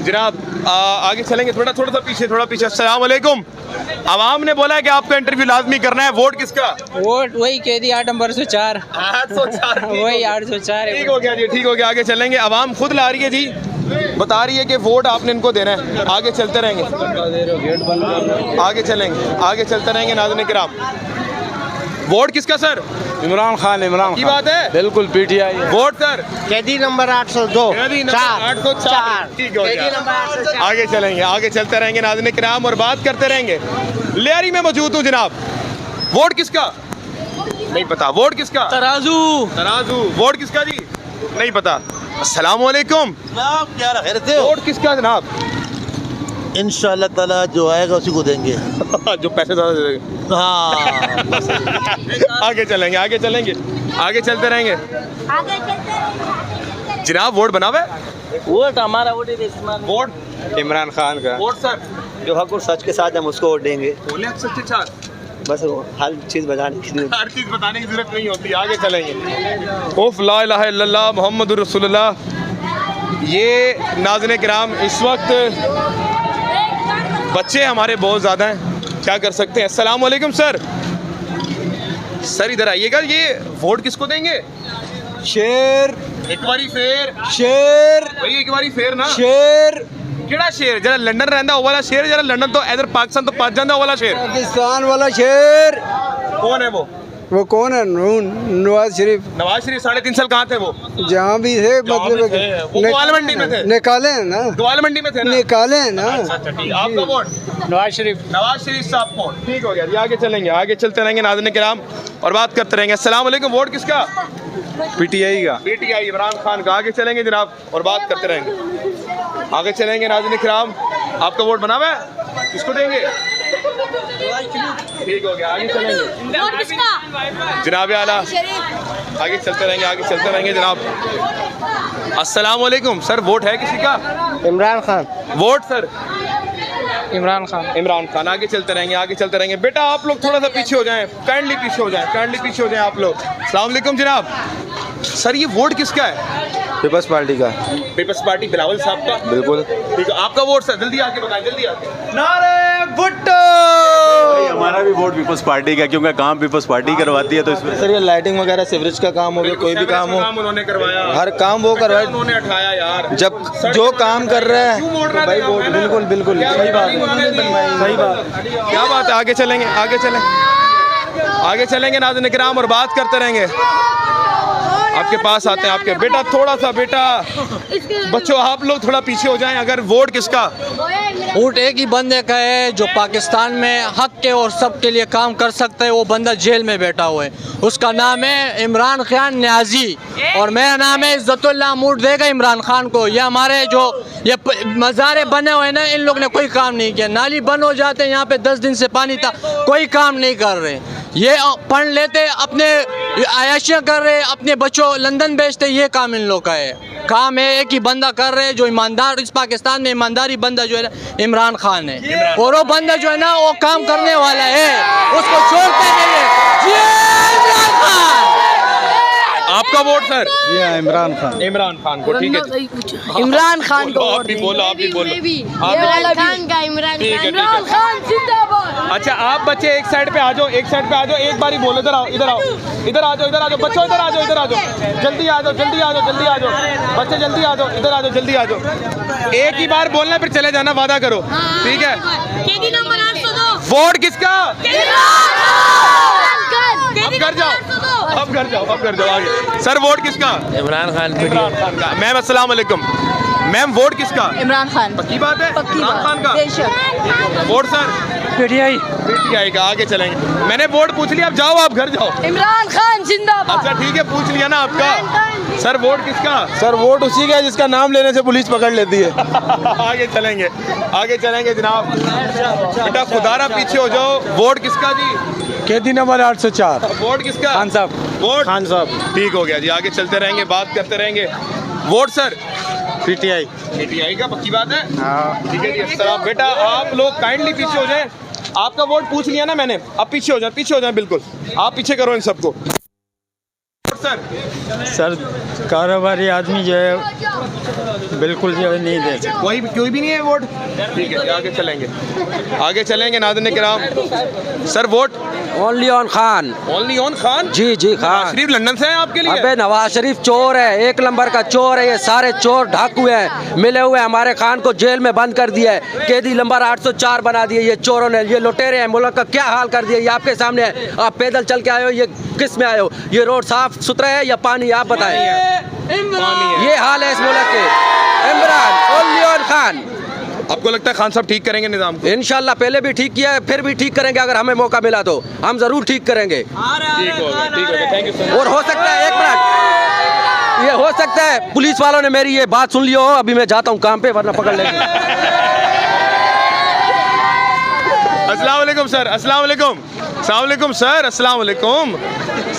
जनाब आगे चलेंगे, थोड़ा सा पीछे। अस्सलाम वालेकुम। आवाम ने बोला है कि आपका इंटरव्यू लाजमी करना है, वोट किसका? वोट वही कह दी 8 नंबर 104 804 वही 804 ठीक हो गया जी, ठीक हो गया। आगे चलेंगे, आवाम खुद ला रही है जी, बता रही है कि वोट आपने इनको देना है। आगे चलते रहेंगे, आगे चलते रहेंगे नाज़रीन किराम। वोट किसका सर? इमरान खान की बात है, बिल्कुल पीटीआई। वोट सर कैदी नंबर 802 804 ठीक हो गया। आगे चलेंगे, आगे चलते रहेंगे नाज़रीन किराम और बात करते रहेंगे। लियारी में मौजूद हूँ जनाब। वोट किसका? नहीं पता। वोट किसका? तराजू वोट किसका जी? नहीं पता। अस्सलाम वालेकुम। वोट किसका जनाब? इंशाल्लाह ताला जो आएगा उसी को देंगे। जो पैसे ज़्यादा दे देंगे। हाँ आगे चलेंगे, आगे चलते रहेंगे जनाब। वोट बना हुआ है? वोट हमारा वोट वोट इमरान खान का। वोट सर जो हक और सच के साथ हम उसको वोट देंगे। बोले सच्चे चार, बस हर चीज़ बताने की हर चीज़ बताने की जरूरत नहीं होती। आगे चलेंगे। उफ ला इलाहा इल्लल्लाह मुहम्मदुर रसूलुल्लाह। ये नाज़रीन किराम इस वक्त बच्चे हमारे बहुत ज़्यादा हैं, क्या कर सकते हैं। अस्सलाम वालेकुम सर। सर इधर आइएगा। ये वोट किसको देंगे? शेर एक बारी फेर शेर भाई, एक बारी फेर ना। शेर केड़ा शेर? जरा लंदन रहंदा वो वाला शेर, जरा लंदन तो इधर पाकिस्तान तो पास जांदा वो वाला शेर। पाकिस्तान वाला शेर कौन है वो कौन है? नवाज शरीफ। नवाज शरीफ 3.5 साल कहाँ थे वो? जहाँ भी थे मतलब वो ग्वाल मंडी में थे। निकाले हैं ना, ग्वाल मंडी में थे ना। निकाले हैं ना। अच्छा ठीक। आपका वोट? नवाज शरीफ साहब को। ठीक हो गया जी। आगे चलेंगे, आगे चलते रहेंगे नाज़रीन किराम और बात करते रहेंगे। अस्सलाम वालेकुम। वोट किसका? पीटीआई का। पीटीआई इमरान खान का। आगे चलेंगे जनाब और बात करते रहेंगे। आगे चलेंगे नाज़रीन किराम। आपका वोट बना हुआ है, किसको देंगे? ठीक हो गया। आगे चलेंगे वोट किसका? जनाब आला। आगे चलते रहेंगे जनाब। अस्सलाम वालेकुम सर। वोट है किसी का? इमरान खान। Vote sir? इमरान खान। आगे चलते रहेंगे। बेटा आप लोग थोड़ा सा पीछे हो जाएं, काइंडली पीछे हो जाएं आप लोग। अस्सलाम वालेकुम जनाब। सर ये वोट किसका है? पीपल्स पार्टी का। पीपल्स पार्टी बिलावल साहब का। बिल्कुल ठीक है। आपका वोट सर? जल्दी आके बताएं, जल्दी आके। नारे भुट्टो। हमारा भी वोट पीपल्स पार्टी का, क्योंकि काम पीपल्स पार्टी करवाती है, तो इसमें सर ये लाइटिंग वगैरह सीवरेज का काम हो गया, कोई भी काम हो, उन्होंने करवाया, हर काम वो करवाया, उन्होंने उठाया यार। जब जो काम कर रहे हैं भाई वोट। बिल्कुल बिल्कुल सही बात है, सही बात। क्या बात है। आगे चलेंगे नाज़रीन किराम और बात करते रहेंगे। आपके पास आते हैं आपके बेटा, थोड़ा सा बेटा बच्चों आप लोग थोड़ा पीछे हो जाएं। अगर वोट किसका? वोट एक ही बंदे का है जो पाकिस्तान में हक के और सब के लिए काम कर सकता है। वो बंदा जेल में बैठा हुआ है, उसका नाम है इमरान खान न्याजी और मेरा नाम है इज्जतुल्लाह। वोट देगा इमरान खान को। ये हमारे जो ये मज़ारे बने हुए हैं ना, इन लोग ने कोई काम नहीं किया। नाली बंद हो जाते हैं, यहाँ पे 10 दिन से पानी था, कोई काम नहीं कर रहे। ये पढ़ लेते, अपने आयाशियाँ कर रहे, अपने बच्चों लंदन भेजते, ये काम इन लोग का है। काम है एक ही बंदा कर रहे जो ईमानदार, इस पाकिस्तान में ईमानदारी बंदा जो है ना इमरान खान है, और वो बंदा जो है ना वो काम करने वाला है, उसको छोड़ते नहीं है। इमरान खान। आपका वोट सर? ये इमरान खान को। ठीक है इमरान खान को। आप भी बोलो। इमरान खान का। इमरान खान जिंदाबाद। अच्छा आप बच्चे एक साइड पे आ जाओ, एक बारी बोलो। इधर आओ बच्चों, इधर आ जाओ। जल्दी आ जाओ बच्चे, जल्दी आ जाओ। एक ही बार बोलना फिर चले जाना, वादा करो। ठीक है। कैदी नंबर 802। वोट किसका? अब घर जाओ आगे। सर वोट किसका? इमरान खान का। मैम अस्सलाम वालेकुम। मैम वोट किसका? इमरान खान। पक्की बात है? इमरान खान का। बेशक। Vote sir? पीटीआई का। आगे चलेंगे। मैंने वोट पूछ लिया, अब जाओ, आप घर जाओ। इमरान खान जिंदाबाद। अच्छा ठीक है, पूछ लिया ना आपका। सर वोट किसका? सर वोट उसी का है जिसका नाम लेने से पुलिस पकड़ लेती है। आगे चलेंगे जनाब। बेटा खुदारा पीछे हो जाओ। वोट किसका जी? कैदी नंबर 804। वोट किसका? खान साहब। वोट खान साहब। ठीक हो गया जी। आगे चलते रहेंगे, बात करते रहेंगे। Vote sir? पीटीआई का। पक्की बात है? ठीक है जी। अस्सलाम। बेटा आप लोग काइंडली पीछे हो जाएं। आपका वोट पूछ लिया ना मैंने, अब पीछे हो जाए बिल्कुल। आप पीछे करो इन सबको। सर? सर कारोबारी आदमी जो है बिल्कुल जो है नहीं दे सकते। कोई भी नहीं है वोट? ठीक है, आगे चलेंगे नाज़रीन किराम। Sir vote only on Khan. Only on Khan? जी जी खान। शरीफ लंदन से हैं आपके लिए? अबे नवाज शरीफ चोर है, एक नंबर का चोर है, ये सारे चोर ढाकू हैं, मिले हुए हमारे खान को जेल में बंद कर दिया है, कैदी नंबर 804 बना दिए ये चोरों ने, ये लुटेरे हैं, मुल्क का क्या हाल कर दिया, ये आपके सामने है, आप पैदल चल के आए हो, ये किस में आए हो, ये रोड साफ सुथरा है या पानी, आप बताएं। ये हाल है इस मुल्क के। Imran only on Khan. आपको लगता है खान साहब ठीक करेंगे निजाम को? इंशाल्लाह, पहले भी ठीक किया है, फिर भी ठीक करेंगे, अगर हमें मौका मिला तो हम जरूर ठीक करेंगे। ठीक होगा, थैंक यू सर। और हो सकता है, एक मिनट, ये हो सकता है पुलिस वालों ने मेरी ये बात सुन ली हो, अभी मैं जाता हूँ काम पे वरना पकड़ लेंगे। अस्सलाम वालेकुम सर। अस्सलाम वालेकुम सर। अस्सलाम वालेकुम।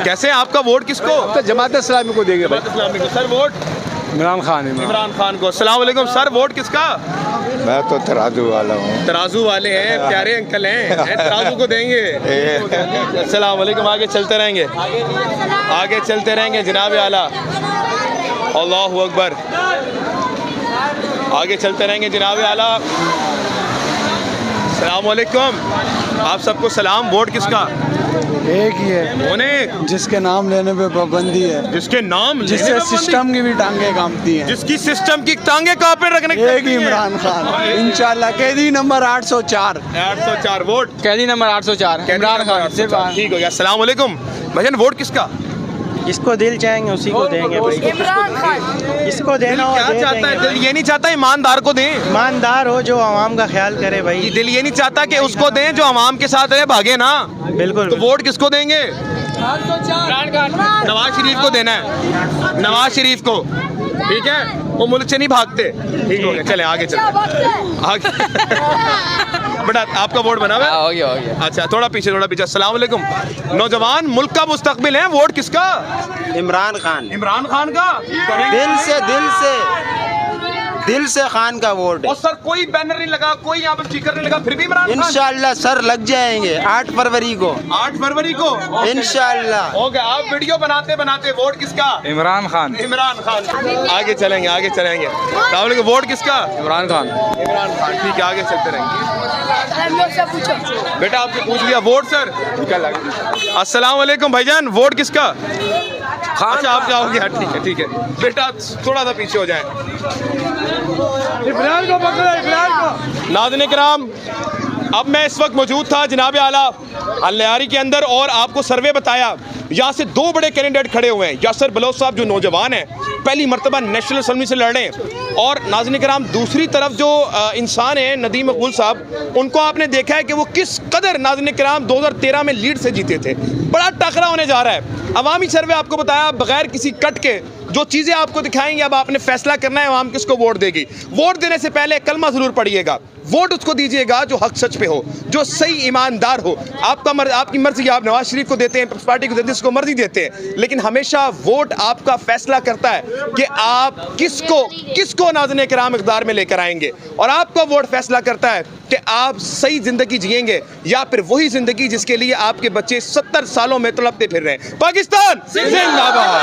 कैसे हैं? आपका वोट किसको? जमात इस्लामी को देंगे भाई। इस्लामी को। सर वोट इमरान खान को। अस्सलाम वालेकुम सर, वोट किसका? मैं तो तराजू वाला हूँ। तराजू वाले हैं, प्यारे अंकल हैं, तराजू को देंगे। अस्सलाम वालेकुम। आगे चलते रहेंगे जनाब आला। अल्लाहु अकबर। आगे चलते रहेंगे जनाब आला। अस्सलाम वालेकुम। आप सबको सलाम। वोट किसका? एक ही है, जिसके नाम लेने पे पाबंदी है, जिसके नाम जिससे सिस्टम की भी टांगे कांपती हैं, जिसकी सिस्टम की टांगे कहाँ पे रखने की? एक ही इमरान खान इंशाल्लाह। कैदी नंबर 804 वोट। कैदी नंबर 804 इमरान खान। ठीक हो गया। अस्सलाम वालेकुम भाईजान, वोट किसका? जिसको दिल चाहेंगे उसी को देंगे भाई। इमरान खान। जिसको देना हो क्या चाहता है दिल? ये नहीं चाहता ईमानदार को दें, ईमानदार हो जो आवाम का ख्याल करे भाई। दिल ये नहीं चाहता कि उसको दें जो आवाम के साथ रहे, भागे ना। बिल्कुल। तो वोट किसको देंगे? नवाज शरीफ को देना है, नवाज शरीफ को। ठीक है, वो मुल्क से नहीं भागते। ठीक हो गया, चले आगे बेटा आपका वोट बना हुआ है? हो गया। अच्छा, थोड़ा पीछे। अस्सलाम वालेकुम। नौजवान मुल्क का मुस्तकबिल है, वोट किसका? इमरान खान का। दिल से खान का वोट और सर कोई बैनर नहीं लगा, कोई यहाँ पे स्टिकर नहीं लगा, फिर भी इमरान खान? इंशाल्लाह सर लग जाएंगे 8 फरवरी को। 8 फरवरी को इंशाल्लाह। हो गया। आप वीडियो बनाते वोट किसका? इमरान खान। आगे चलेंगे। वोट किसका? इमरान खान। ठीक है, आगे चलते रहेंगे। बेटा आपसे पूछ लिया। Vote sir? अस्सलाम वालेकुम भाईजान, वोट किसका? अच्छा आपका हो गया। ठीक है बेटा, थोड़ा सा पीछे हो जाए। इमरान को पकड़ो, इमरान को। नाज़रीन किराम, अब मैं इस वक्त मौजूद था जनाब आला अल-लियारी के अंदर और आपको सर्वे बताया। यहाँ से 2 बड़े कैंडिडेट खड़े हुए हैं। यासर बलोच साहब जो नौजवान हैं, पहली मरतबा नेशनल असम्बली से लड़ रहे हैं, और नाज़रीन किराम दूसरी तरफ जो इंसान हैं नदीम मकबूल साहब, उनको आपने देखा है कि वो किस कदर नाज़रीन किराम 2013 में लीड से जीते थे। बड़ा टकरा होने जा रहा है। अवामी सर्वे आपको बताया बगैर किसी कट के जो चीज़ें आपको दिखाएंगे। अब आपने फैसला करना है अवाम किसको वोट देगी। वोट देने से पहले कलमा ज़रूर पढ़िएगा। वोट उसको दीजिएगा जो हक सच पे हो, जो सही ईमानदार हो। आपकी मर्जी, आप नवाज शरीफ को देते हैं, पीपल्स पार्टी को देते हैं, जिसको मर्जी देते हैं, लेकिन हमेशा वोट आपका फैसला करता है कि आप किसको नाज़रीन किराम इक़्तिदार में लेकर आएंगे। और आपका वोट फैसला करता है कि आप सही ज़िंदगी जिएंगे या फिर वही ज़िंदगी जिसके लिए आपके बच्चे 70 सालों में तड़पते फिर रहे हैं। पाकिस्तान जिंदाबाद।